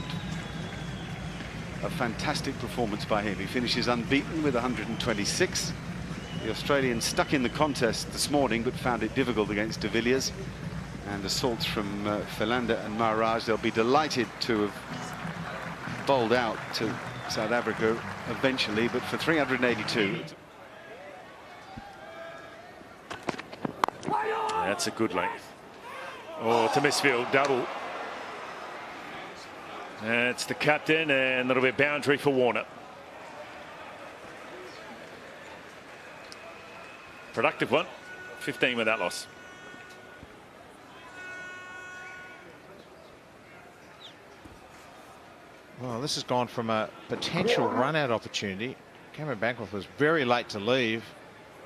a fantastic performance by him. He finishes unbeaten with 126. The Australians stuck in the contest this morning but found it difficult against de Villiers, and assaults from Philander and Maharaj. They'll be delighted to have bowled out to South Africa eventually, but for 382. That's a good length. Oh, to misfield, double. That's the captain, and that'll be a boundary for Warner. Productive one, 15 without loss. Well, this has gone from a potential run-out opportunity. Cameron Bancroft was very late to leave.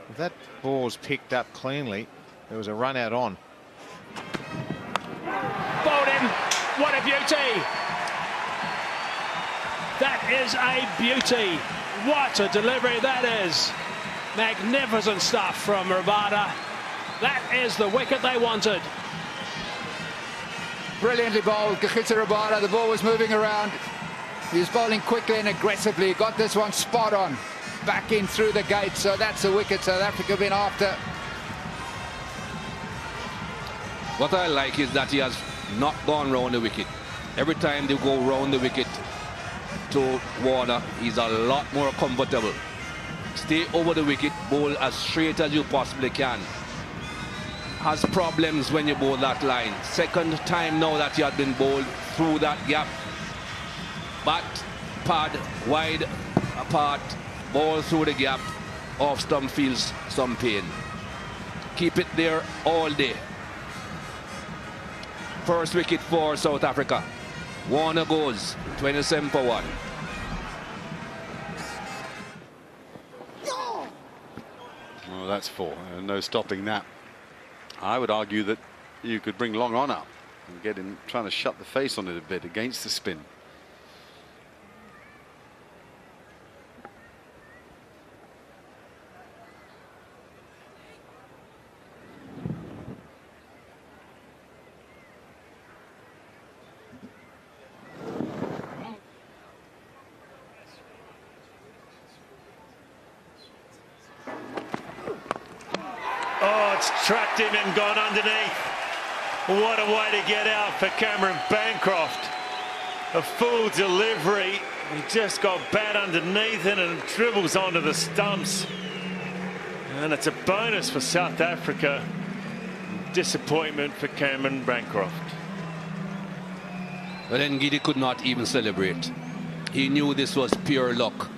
If that ball was picked up cleanly, there was a run-out on. Bowled in. What a beauty. That is a beauty. What a delivery that is. Magnificent stuff from Rabada. That is the wicket they wanted. Brilliantly bowled, Gachita Rabada. The ball was moving around. He was bowling quickly and aggressively. He got this one spot on. Back in through the gate. So that's a wicket South Africa been after. What I like is that he has not gone round the wicket. Every time they go round the wicket to Warner, he's a lot more comfortable. Stay over the wicket, bowl as straight as you possibly can. Has problems when you bowl that line. Second time now that he has been bowled through that gap. Bat, pad, wide apart, ball through the gap. Off stump feels some pain. Keep it there all day. First wicket for South Africa. Warner goes 27 for 1. Oh, that's 4. No stopping that. I would argue that you could bring Long on up and get him trying to shut the face on it a bit against the spin. Tracked him and gone underneath. What a way to get out for Cameron Bancroft. A full delivery. He just got bat underneath it and dribbles onto the stumps. And it's a bonus for South Africa. Disappointment for Cameron Bancroft. But then Ngidi could not even celebrate. He knew this was pure luck.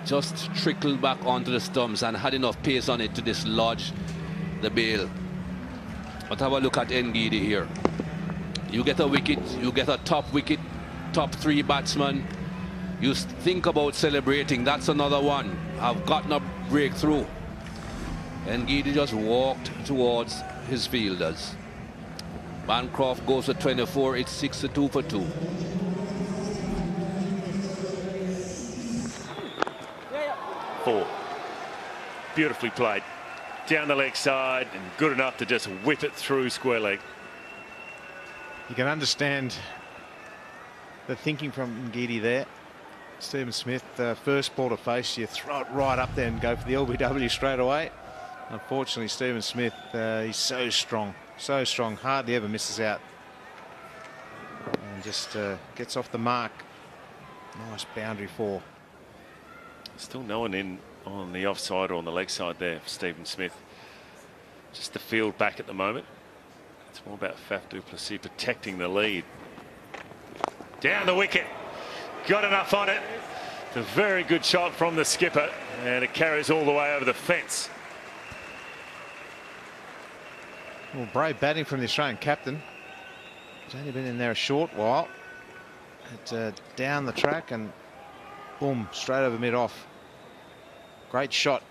Just trickled back onto the stumps and had enough pace on it to dislodge the bail. But have a look at Ngidi here. You get a wicket, you get a top wicket, top 3 batsmen. You think about celebrating, that's another one. I've gotten a breakthrough. Ngidi just walked towards his fielders. Bancroft goes for 24, it's 62 for 2. Beautifully played down the leg side and good enough to just whip it through square leg. You can understand the thinking from Ngidi there. Stephen Smith, first ball to face, you throw it right up there and go for the LBW straight away. Unfortunately, Stephen Smith, he's so strong, hardly ever misses out. And just gets off the mark. Nice boundary 4. Still no one in on the offside or on the leg side there for Stephen Smith. Just the field back at the moment. It's more about Faf du Plessis protecting the lead. Down the wicket. Got enough on it. It's a very good shot from the skipper and it carries all the way over the fence. Well, brave batting from the Australian captain. He's only been in there a short while. Down the track and boom, straight over mid-off. Great shot.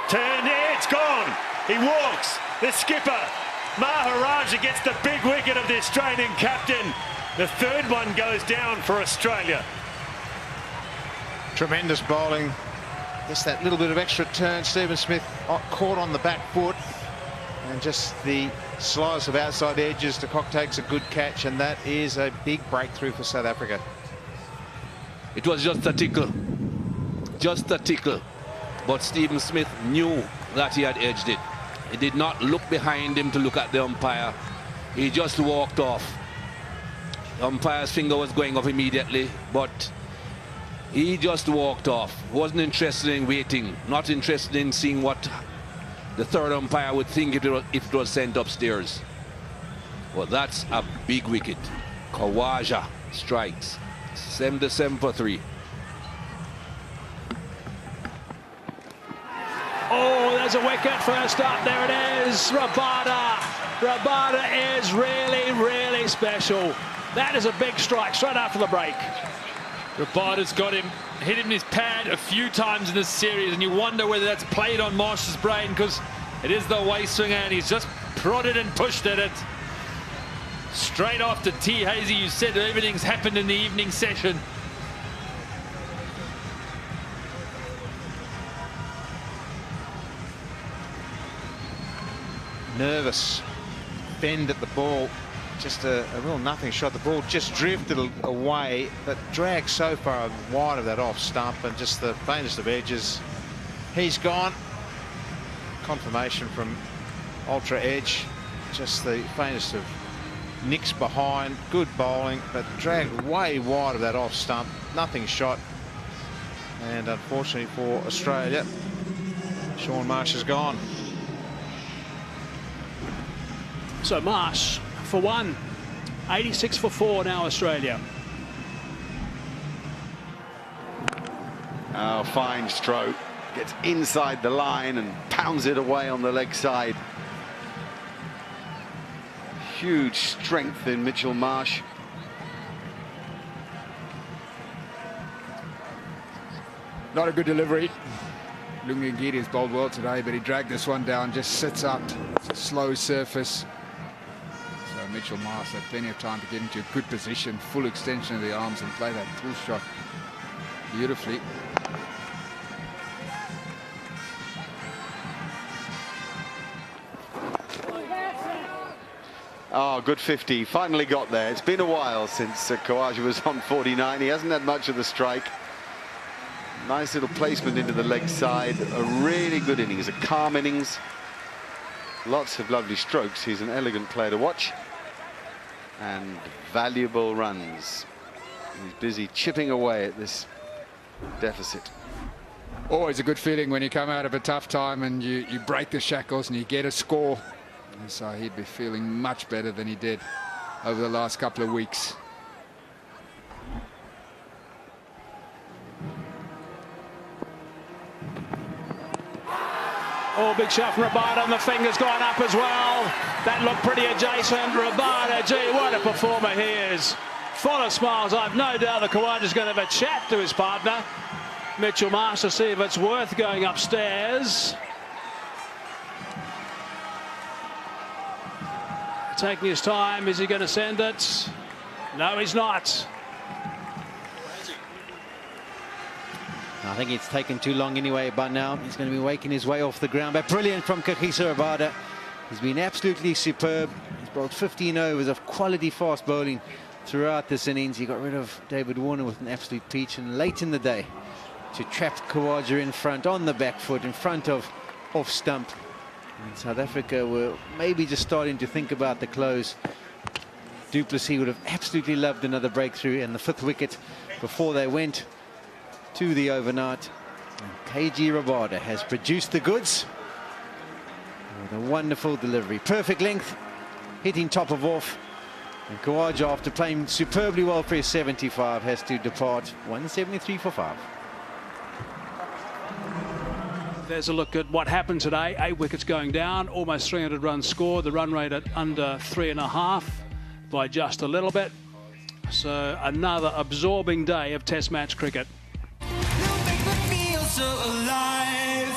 Turn, it's gone. He walks. The skipper, Maharaja, gets the big wicket of the Australian captain. The third one goes down for Australia. Tremendous bowling. Just that little bit of extra turn. Stephen Smith caught on the back foot. And just the slice of outside edges. De Kock takes a good catch. And that is a big breakthrough for South Africa. It was just a tickle. Just a tickle. But Stephen Smith knew that he had edged it. He did not look behind him to look at the umpire. He just walked off. The umpire's finger was going off immediately, but he just walked off. Wasn't interested in waiting, not interested in seeing what the third umpire would think if it was sent upstairs. Well, that's a big wicket. Khawaja strikes. 77 for 3. there's a wicket. First up, there it is. Rabada. Rabada is really, really special. That is a big strike straight after the break. Rabada's got him, hit him in his pad a few times in this series, and you wonder whether that's played on Marsh's brain, because it is the away swinger, and he's just prodded and pushed at it. Straight after T. Hazy, you said everything's happened in the evening session. Nervous. Bend at the ball. Just a real nothing shot. The ball just drifted away, but dragged so far wide of that off stump, and just the faintest of edges. He's gone. Confirmation from Ultra Edge. Just the faintest of nicks behind. Good bowling, but dragged way wide of that off stump. Nothing shot. And unfortunately for Australia, Shaun Marsh is gone. So Marsh for one, 86 for 4 now, Australia. Oh, fine stroke. Gets inside the line and pounds it away on the leg side. Huge strength in Mitchell Marsh. Not a good delivery. Lungangiri has bowled well today, but he dragged this one down, just sits up. It's a slow surface. So Mitchell Marsh had plenty of time to get into a good position, full extension of the arms, and play that pull shot beautifully. Oh, good 50. Finally got there. It's been a while since Khawaja was on 49. He hasn't had much of the strike. Nice little placement into the leg side. A really good innings, a calm innings. Lots of lovely strokes. He's an elegant player to watch. And valuable runs. He's busy chipping away at this deficit. Always a good feeling when you come out of a tough time and you break the shackles and you get a score. And so he'd be feeling much better than he did over the last couple of weeks. Oh, big shot from Rabada, and the finger's gone up as well. That looked pretty adjacent. Rabada, gee, what a performer he is. Full of smiles. I've no doubt that Khawaja's going to have a chat to his partner, Mitchell Marsh, to see if it's worth going upstairs. Taking his time. Is he going to send it? No, he's not. I think it's taken too long anyway, but now he's going to be waking his way off the ground. But brilliant from Kagiso Rabada. He's been absolutely superb. He's bowled 15 overs of quality fast bowling throughout this innings. He got rid of David Warner with an absolute peach, and late in the day to trap Khawaja in front on the back foot in front of off stump. And South Africa were maybe just starting to think about the close. Du Plessis would have absolutely loved another breakthrough in the 5th wicket before they went to the overnight. And KG Rabada has produced the goods with a wonderful delivery. Perfect length, hitting top of off. And Khawaja, after playing superbly well for his 75, has to depart 173 for 5. There's a look at what happened today. 8 wickets going down, almost 300 runs scored. The run rate at under 3.5 by just a little bit. So another absorbing day of Test match cricket. So alive.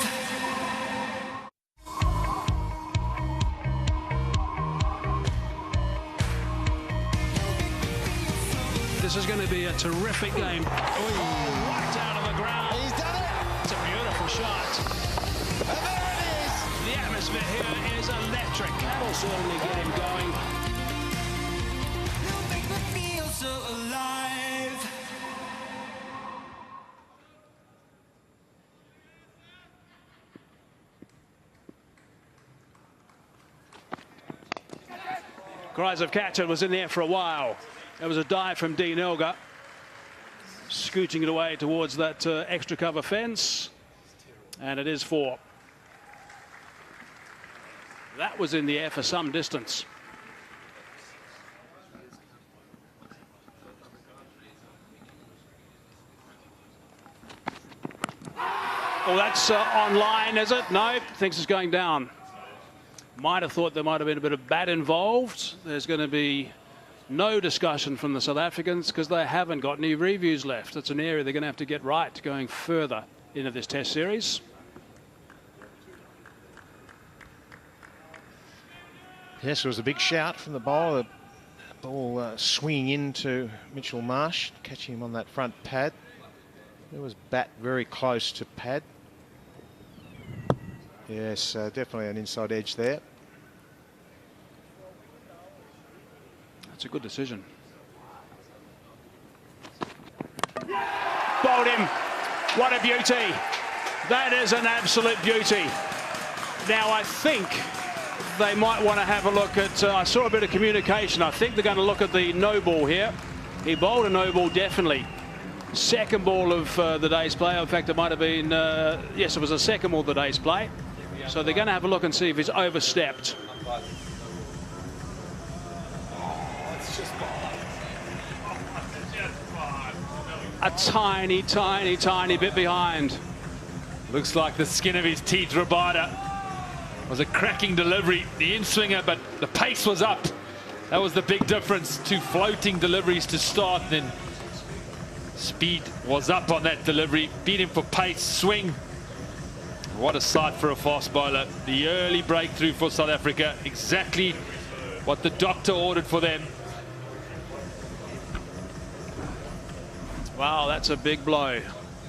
This is going to be a terrific game. Oh, right out of the ground. He's done it. It's a beautiful shot. And there it is. The atmosphere here is electric. That'll certainly get him going. You make me feel so alive. Cries of catch. It was in there for a while. There was a dive from Dean Elgar, scooting it away towards that extra cover fence, and it is 4. That was in the air for some distance. Oh, that's online, is it? No, thinks it's going down. Might have thought there might have been a bit of bat involved. There's going to be no discussion from the South Africans because they haven't got any reviews left. It's an area they're going to have to get right going further into this Test series. Yes, it was a big shout from the bowler. The ball swinging into Mitchell Marsh, catching him on that front pad. There was bat very close to pad. Yes, definitely an inside edge there. That's a good decision. Bowled him. What a beauty. That is an absolute beauty. Now, I think they might want to have a look at, I saw a bit of communication. I think they're going to look at the no ball here. He bowled a no ball, definitely. Second ball of the day's play. In fact, it might have been, yes, it was the second ball of the day's play. So they're going to have a look and see if he's overstepped. A tiny, tiny, tiny bit behind. Looks like the skin of his teeth. Rabada was a cracking delivery, the in-swinger, but the pace was up. That was the big difference. Two floating deliveries to start, then speed was up on that delivery. Beat him for pace, swing. What a sight for a fast bowler. The early breakthrough for South Africa. Exactly what the doctor ordered for them. Wow, that's a big blow.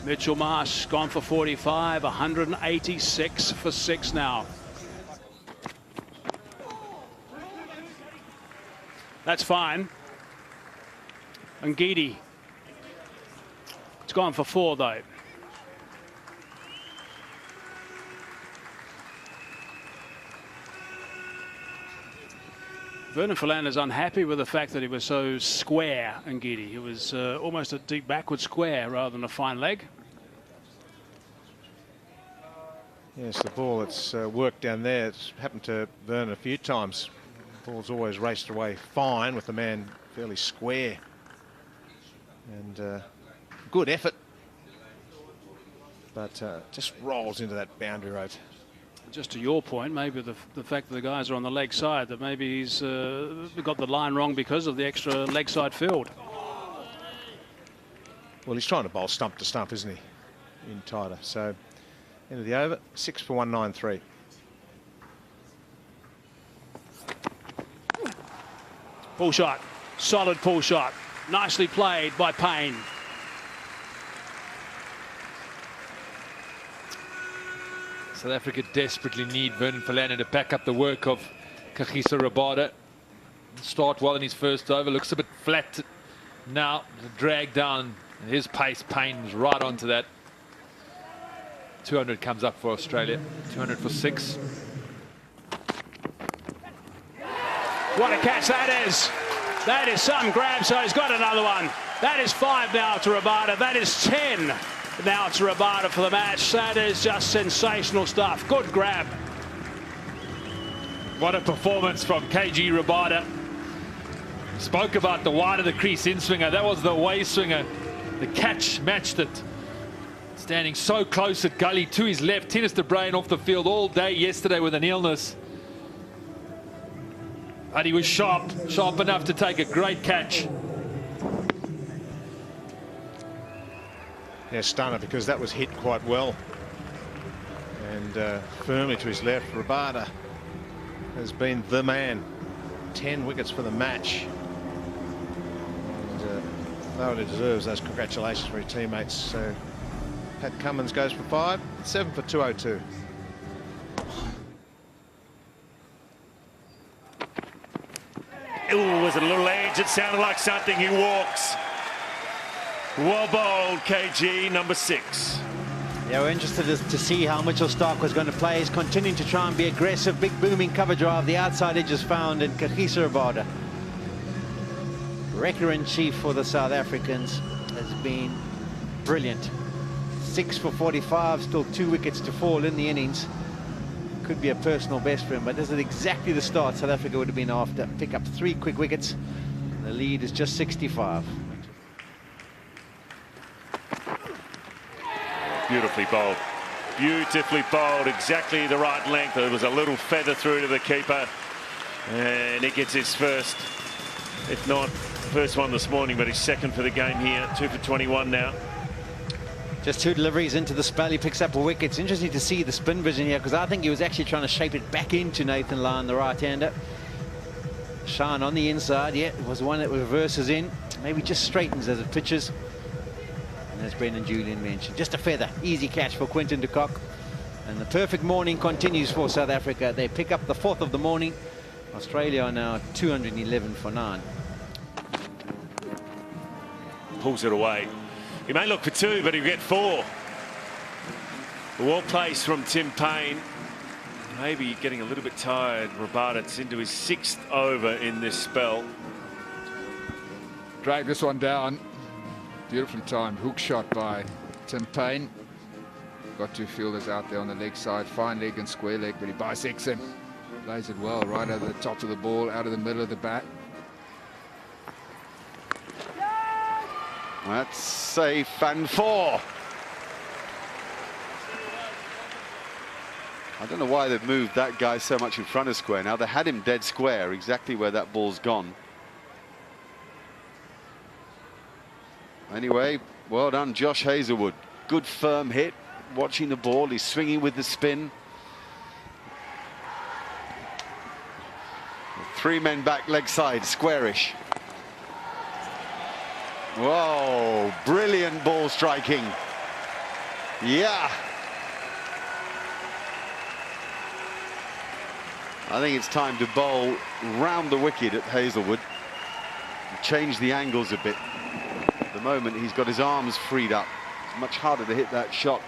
Mitchell Marsh gone for 45, 186 for 6 now. That's fine. And Ngidi. It's gone for 4 though. Vernon Philander's unhappy with the fact that he was so square, Ngidi. He was almost a deep backward square rather than a fine leg. Yes, the ball that's worked down there. It's happened to Vernon a few times. The ball's always raced away fine with the man fairly square. And good effort. But just rolls into that boundary rope. Just to your point, maybe the fact that the guys are on the leg side, that maybe he's got the line wrong because of the extra leg side field. Well, he's trying to bowl stump to stump, isn't he? In tighter. So, end of the over, 6 for 193. Pull shot, solid pull shot. Nicely played by Payne. South Africa desperately need Vernon Philander to back up the work of Kagiso Rabada. Start well in his first over. Looks a bit flat now. Drag down his pace. Payne was right onto that. 200 comes up for Australia. 200 for 6. What a catch that is. That is some grab, so he's got another one. That is 5 now to Rabada. That is 10 now to Rabada for the match. That is just sensational stuff. Good grab. What a performance from KG Rabada. Spoke about the wide of the crease in swinger. That was the away swinger. The catch matched it. Standing so close at gully to his left. Tennis de Bruin off the field all day yesterday with an illness. But he was sharp enough to take a great catch. Yeah, stunner, because that was hit quite well. And firmly to his left. Rabada has been the man. 10 wickets for the match. And thoroughly deserves those congratulations for his teammates. So Pat Cummins goes for 5, 7 for 202. Ooh, was it a little edge? It sounded like something. He walks. Well bowled, KG, number 6. Yeah, we're interested to see how Mitchell Starc was going to play. He's continuing to try and be aggressive. Big booming cover drive. The outside edge is found in Kagiso Rabada. Wrecker-in-chief for the South Africans has been brilliant. 6 for 45, still 2 wickets to fall in the innings. Could be a personal best for him, but this is exactly the start South Africa would have been after. Pick up 3 quick wickets. The lead is just 65. Beautifully bowled. Beautifully bowled, exactly the right length. There was a little feather through to the keeper. And he gets his first, if not first one this morning, but his second for the game here. 2 for 21 now. Just 2 deliveries into the spell. He picks up a wicket. It's interesting to see the spin vision here, because I think he was actually trying to shape it back into Nathan Lyon, the right-hander. Shine on the inside. Yeah, it was one that reverses in. Maybe just straightens as it pitches. And as Brendan Julian mentioned, just a feather. Easy catch for Quinton de Kock. And the perfect morning continues for South Africa. They pick up the 4th of the morning. Australia are now 211 for 9. Pulls it away. He may look for 2, but he'll get 4. Well placed from Tim Payne. Maybe getting a little bit tired. It's into his 6th over in this spell. Drag this one down. Beautifully timed hook shot by Tim Payne. Got 2 fielders out there on the leg side. Fine leg and square leg, but he bisects him. Plays it well, right over the top of the ball, out of the middle of the bat. That's safe and 4. I don't know why they've moved that guy so much in front of square. Now they had him dead square, exactly where that ball's gone. Anyway, well done, Josh Hazlewood. Good firm hit. Watching the ball, he's swinging with the spin. 3 men back, leg side, squarish. Whoa, brilliant ball striking. Yeah. I think it's time to bowl round the wicket at Hazlewood. Change the angles a bit. At the moment, he's got his arms freed up. It's much harder to hit that shot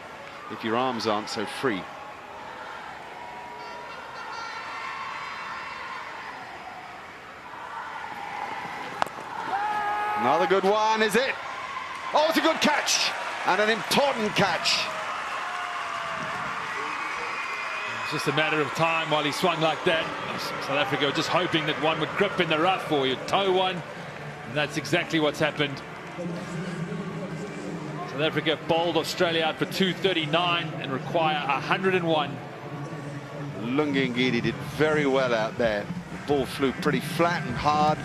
if your arms aren't so free. Another good one, is it? Oh, it's a good catch, and an important catch. It's just a matter of time while he swung like that. South Africa were just hoping that one would grip in the rough or you'd toe one, and that's exactly what's happened. South Africa bowled Australia out for 239 and require 101. Lungi Ngidi did very well out there. The ball flew pretty flat and hard,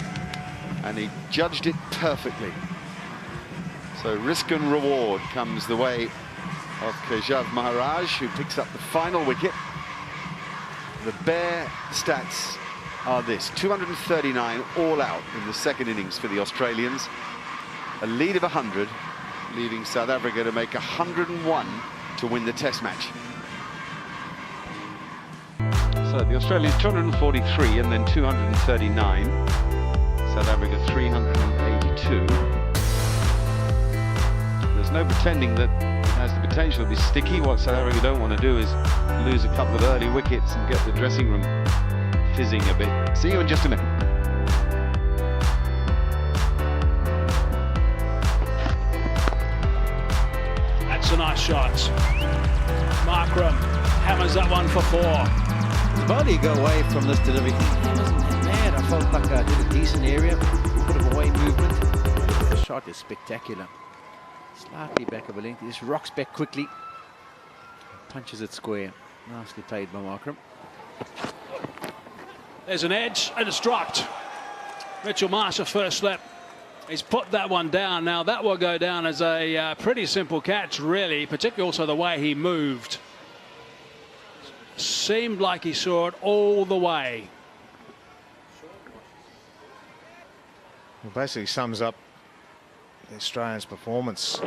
and he judged it perfectly. So risk and reward comes the way of Kejav Maharaj, who picks up the final wicket. The bare stats are this: 239 all out in the second innings for the Australians. A lead of 100, leaving South Africa to make 101 to win the Test match. So the Australians 243 and then 239. South Africa 382. There's no pretending that it has the potential to be sticky. What South Africa don't want to do is lose a couple of early wickets and get the dressing room fizzing a bit. See you in just a minute. That's a nice shot. Markram hammers that one for 4. The body go away from this delivery. It wasn't that bad. I felt like I did a decent area. A bit of away movement. The shot is spectacular. Slightly back of a length. He just rocks back quickly. Punches it square. Nicely played by Markram. There's an edge and it's dropped. Mitchell Marsh, first slip. He's put that one down. Now that will go down as a pretty simple catch, really, particularly also the way he moved. Seemed like he saw it all the way. Well, basically sums up the Australians' performance.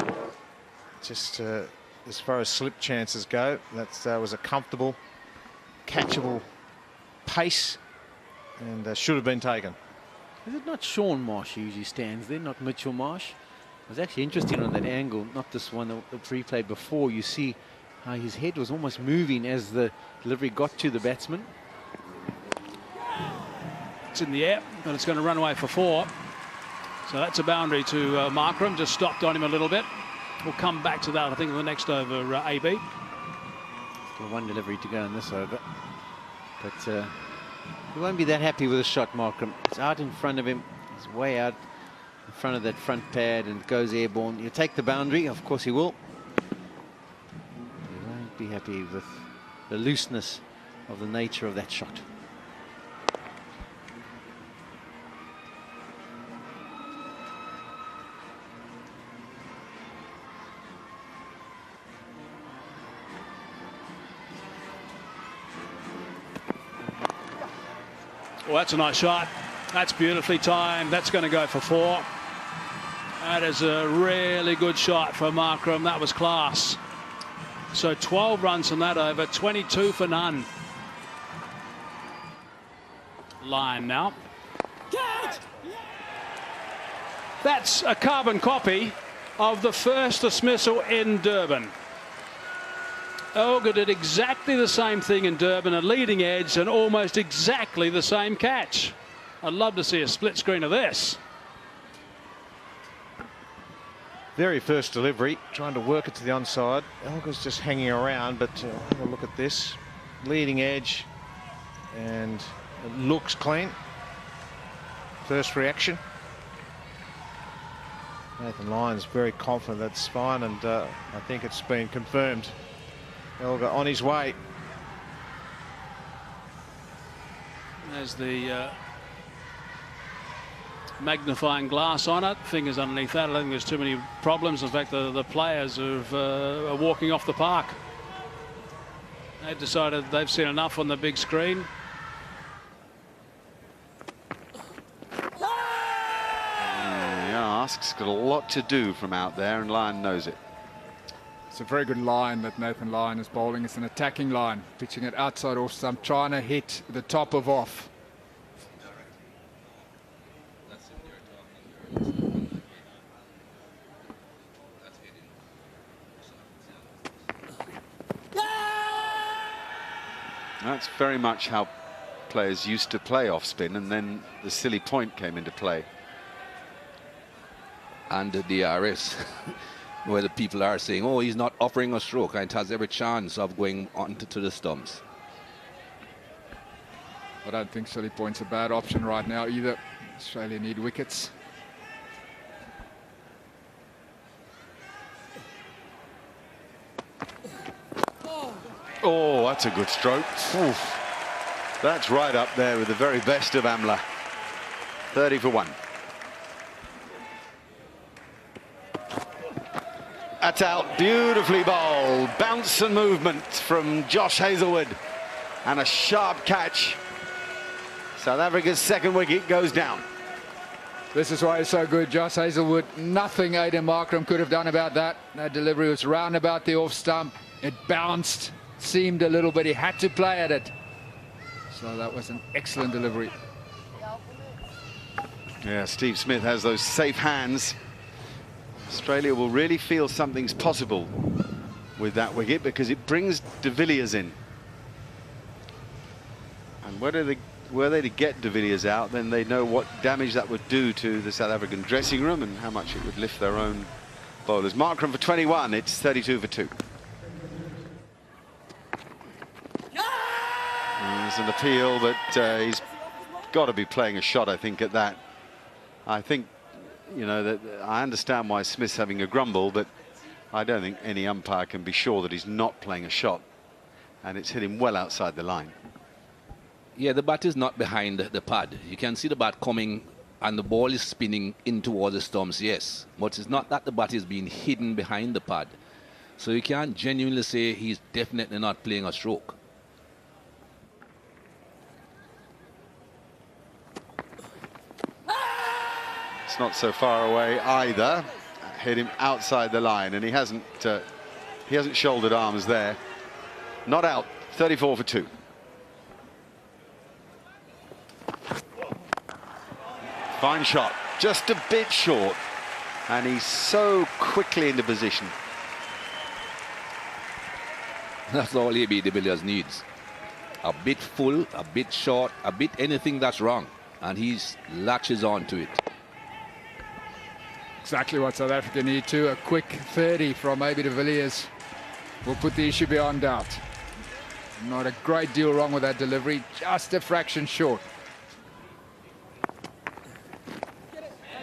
Just as far as slip chances go, that was a comfortable, catchable pace, and should have been taken. Is it not Sean Marsh who usually stands there, not Mitchell Marsh? It was actually interesting on that angle, not this one that replayed before. You see how his head was almost moving as the delivery got to the batsman. It's in the air, and it's going to run away for 4. So that's a boundary to Markram. Just stopped on him a little bit. We'll come back to that, I think, in the next over, AB. Still one delivery to go in this over. But he won't be that happy with the shot, Markram. It's out in front of him. He's way out in front of that front pad and it goes airborne. You take the boundary, of course he will. He won't be happy with the looseness of the nature of that shot. Well, that's a nice shot. That's beautifully timed. That's going to go for 4. That is a really good shot for Markram. That was class. So 12 runs from that over, 22 for none. Line now. That's a carbon copy of the first dismissal in Durban. Elgar did exactly the same thing in Durban, a leading edge and almost exactly the same catch. I'd love to see a split screen of this. Very first delivery, trying to work it to the onside. Elgar's just hanging around, but have a look at this. Leading edge, and it looks clean. First reaction. Nathan Lyon's very confident that's fine, and I think it's been confirmed. Elgar on his way. There's the magnifying glass on it. Fingers underneath that. I don't think there's too many problems. In fact, the players are walking off the park. They've decided they've seen enough on the big screen. Yask's got a lot to do from out there, and Lyon knows it. It's a very good line that Nathan Lyon is bowling. It's an attacking line, pitching it outside off stump, trying to hit the top of off. That's very much how players used to play off spin, and then the silly point came into play. And the DRS, where the people are saying, oh, he's not offering a stroke, and it has every chance of going on to the stumps. I don't think silly point's a bad option right now either. Australia need wickets. Oh, that's a good stroke. Oof. That's right up there with the very best of Amla. 30 for 1. That's out, beautifully bowled. Bounce and movement from Josh Hazlewood. And a sharp catch. South Africa's second wicket goes down. This is why it's so good, Josh Hazlewood. Nothing Aidan Markram could have done about that. That delivery was round about the off stump. It bounced, seemed a little bit. He had to play at it. So that was an excellent delivery. Yeah, Steve Smith has those safe hands. Australia will really feel something's possible with that wicket because it brings de Villiers in. And were they to get de Villiers out, then they know what damage that would do to the South African dressing room and how much it would lift their own bowlers. Markram for 21, it's 32 for 2. There's an appeal, but he's got to be playing a shot, I think, at that. I think, you know, that I understand why Smith's having a grumble, but I don't think any umpire can be sure that he's not playing a shot. And it's hit him well outside the line. Yeah, the bat is not behind the pad. You can see the bat coming and the ball is spinning in towards the stumps, yes. But it's not that the bat is being hidden behind the pad. So you can't genuinely say he's definitely not playing a stroke. It's not so far away either. Hit him outside the line, and he hasn't shouldered arms there. Not out. 34 for 2. Fine shot, just a bit short, and he's so quickly into position. That's all AB de Villiers needs. A bit full, a bit short, a bit anything that's wrong, and he latches on to it. Exactly what South Africa need too. A quick 30 from AB de Villiers will put the issue beyond doubt. Not a great deal wrong with that delivery, just a fraction short.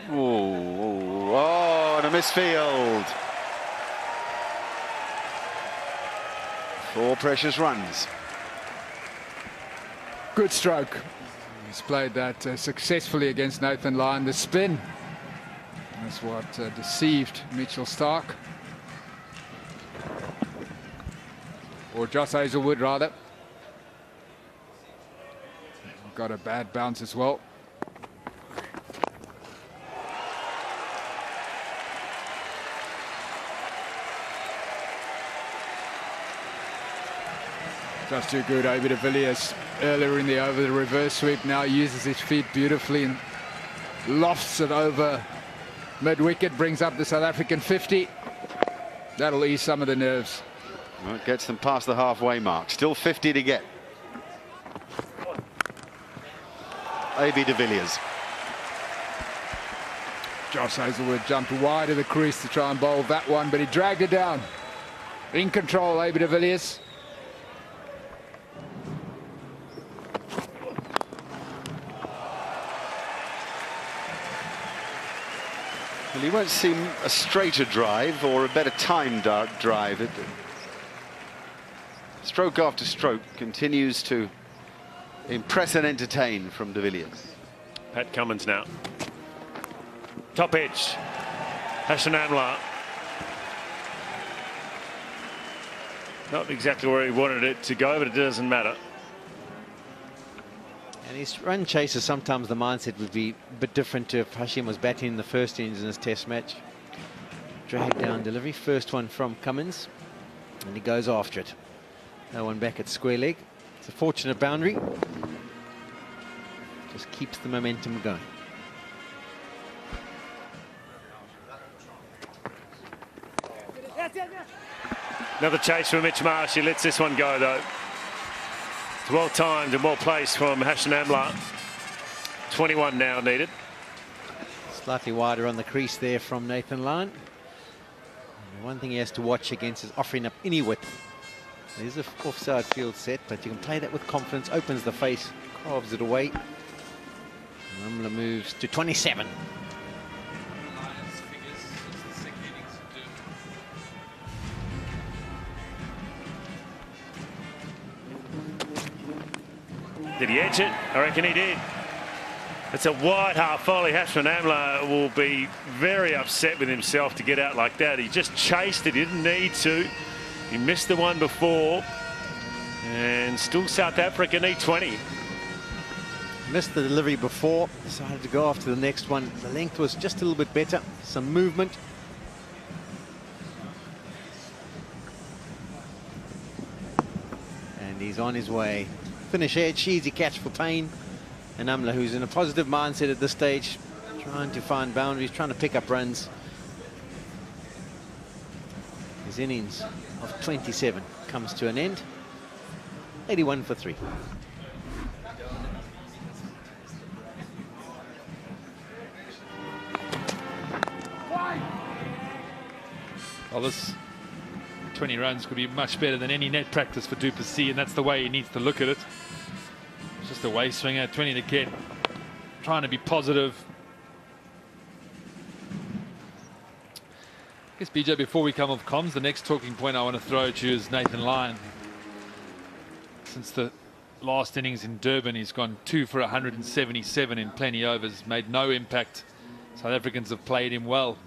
Oh, and a misfield. 4 precious runs. Good stroke. He's played that successfully against Nathan Lyon. The spin, that's what deceived Mitchell Stark. Or Josh Hazelwood, rather. Got a bad bounce as well. Just too good over to Villiers. Earlier in the over, the reverse sweep, now uses his feet beautifully and lofts it over mid-wicket, brings up the South African 50. That'll ease some of the nerves. Well, it gets them past the halfway mark. Still 50 to get. A.B. de Villiers. Josh Hazelwood jumped wide of the crease to try and bowl that one, but he dragged it down. In control, A.B. de Villiers. Well, he won't seem a straighter drive or a better timed drive. Stroke after stroke continues to impress and entertain from de Villiers. Pat Cummins now. Top edge. Hassan Amla. Not exactly where he wanted it to go, but it doesn't matter. And his run chaser, sometimes the mindset would be a bit different to if Hashim was batting in the first innings in this test match. Drag down delivery, first one from Cummins, and he goes after it. No one back at square leg. It's a fortunate boundary. Just keeps the momentum going. Another chase from Mitch Marsh. He lets this one go, though. It's well timed and well placed from Hassan Amla. 21 now needed. Slightly wider on the crease there from Nathan Lyon. And one thing he has to watch against is offering up any width. There's an offside field set, but you can play that with confidence. Opens the face, carves it away. And Amla moves to 27. Did he edge it? I reckon he did. It's a wide half volley. Hassan Amla will be very upset with himself to get out like that. He just chased it. He didn't need to. He missed the one before. And still South Africa need 20. Missed the delivery before. Decided to go after the next one. The length was just a little bit better. Some movement. And he's on his way. Finish edge, easy catch for Payne. And Amla, who's in a positive mindset at this stage, trying to find boundaries, trying to pick up runs. His innings of 27 comes to an end. 81 for 3. Well, this 20 runs could be much better than any net practice for du Plessis, and that's the way he needs to look at it. It's just a way swinger, 20 to get, trying to be positive. I guess, BJ, before we come off comms, the next talking point I want to throw at you is Nathan Lyon. Since the last innings in Durban, he's gone 2 for 177 in plenty overs, made no impact. South Africans have played him well.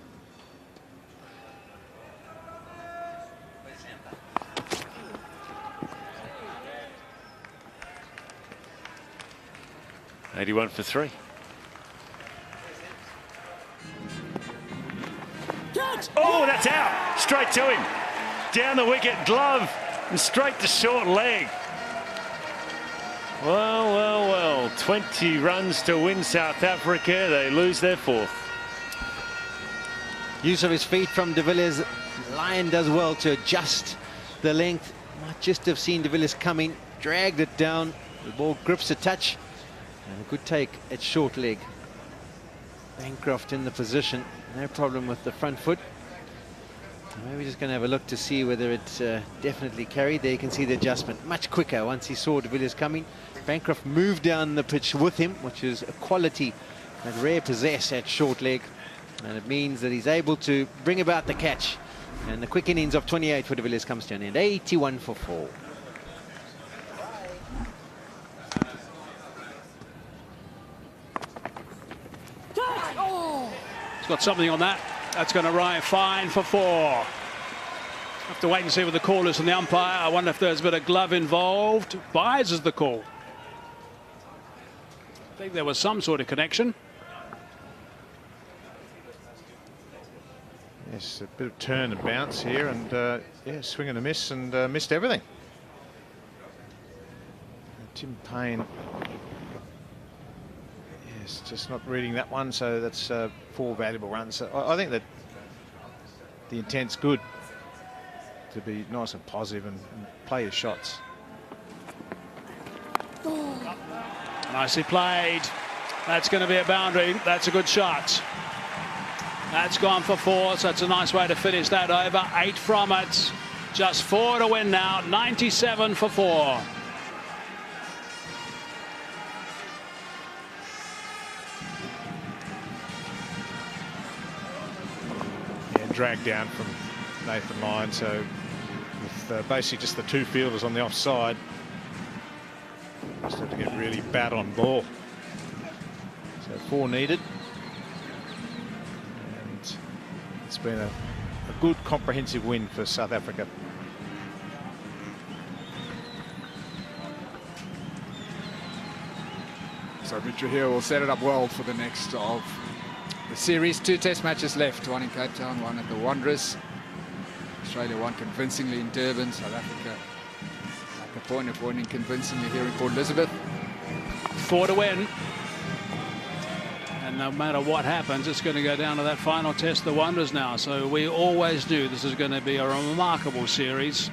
$81 for 3. Oh, that's out. Straight to him. Down the wicket, glove, and straight to short leg. Well, well, well. 20 runs to win South Africa. They lose their 4th. Use of his feet from de Villiers. Lyon does well to adjust the length. Might just have seen de Villiers coming, dragged it down. The ball grips a touch. And a good take at short leg. Bancroft in the position. No problem with the front foot. Maybe just going to have a look to see whether it definitely carried. There you can see the adjustment much quicker once he saw de Villiers coming. Bancroft moved down the pitch with him, which is a quality that rare possess at short leg. And it means that he's able to bring about the catch And the quick innings of 28 for de Villiers comes to an end. 81 for 4. He's got something on that. That's going to ride fine for 4. Have to wait and see what the call is from the umpire. I wonder if there's a bit of glove involved. Byes is the call. I think there was some sort of connection. Yes, a bit of turn and bounce here, and yeah, swing and a miss, and missed everything. Tim Payne, yes, just not reading that one, so that's 4 valuable runs. So I think that the intent's good, to be nice and positive and play your shots. Nicely played. That's going to be a boundary. That's a good shot. That's gone for 4, so it's a nice way to finish that over. 8 from it. Just 4 to win now. 97 for 4. Yeah, dragged down from Nathan Lyon, so with basically just the 2 fielders on the offside, just have to get really bad on ball. So 4 needed. And it's been a good comprehensive win for South Africa. So victory here will set it up well for the next of the series. 2 test matches left, one in Cape Town, one at the Wanderers. Australia won convincingly in Durban. South Africa at the point of winning convincingly here in Port Elizabeth. 4 to win. And no matter what happens, it's going to go down to that final test, the Wanderers now. So we always do. This is going to be a remarkable series.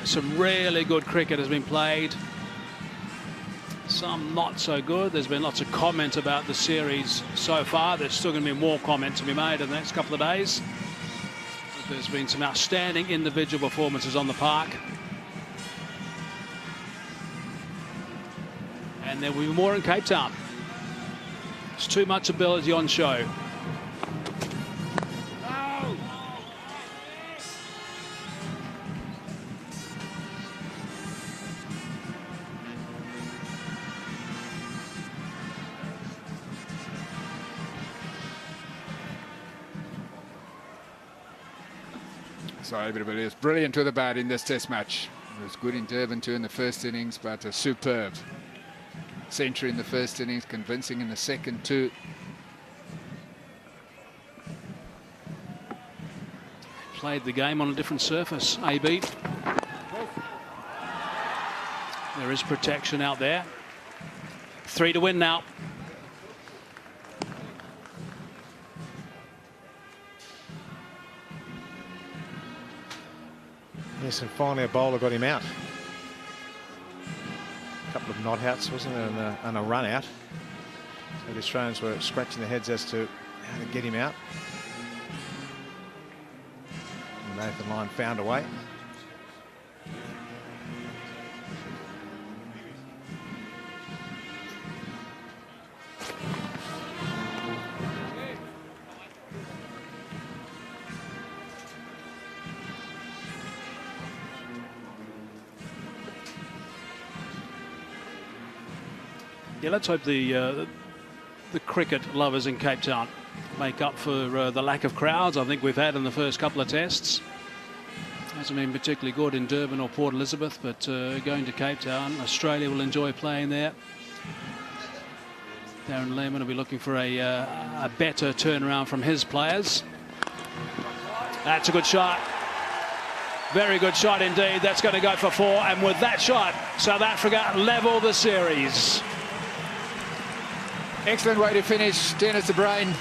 Some really good cricket has been played. Some not so good. There's been lots of comment about the series so far. There's still going to be more comment to be made in the next couple of days. But there's been some outstanding individual performances on the park. And there will be more in Cape Town. It's too much ability on show. So everybody is brilliant with the bat in this test match. It was good in Durban too in the first innings, but a superb century in the first innings, convincing in the second too. Played the game on a different surface, AB. There is protection out there. 3 to win now. Yes, and finally a bowler got him out. A couple of not-outs, wasn't there, and a run-out. So the Australians were scratching their heads as to how to get him out. And Nathan Lyon found a way. Yeah, let's hope the cricket lovers in Cape Town make up for the lack of crowds I think we've had in the first couple of tests. Hasn't been particularly good in Durban or Port Elizabeth, but going to Cape Town, Australia will enjoy playing there. Darren Lehmann will be looking for a better turnaround from his players. That's a good shot. Very good shot indeed. That's going to go for 4, and with that shot, South Africa level the series. Excellent way to finish. Dennis de Bruin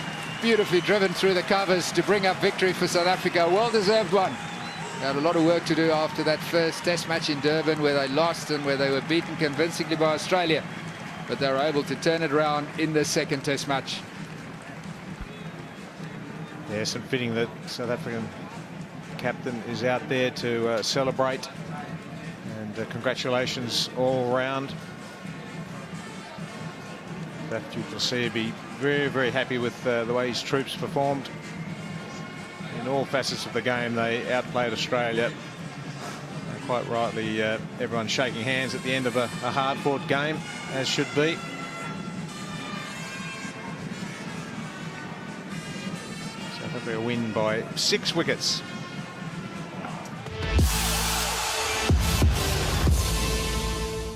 beautifully driven through the covers to bring up victory for South Africa. Well-deserved one. They had a lot of work to do after that first test match in Durban where they lost and where they were beaten convincingly by Australia. But they were able to turn it around in the second test match. Yes, and fitting that South African captain is out there to celebrate. And congratulations all round. That you will see be very, very happy with the way his troops performed in all facets of the game, they outplayed Australia. And quite rightly, everyone shaking hands at the end of a hard-fought game, as should be. South Africa win by 6 wickets.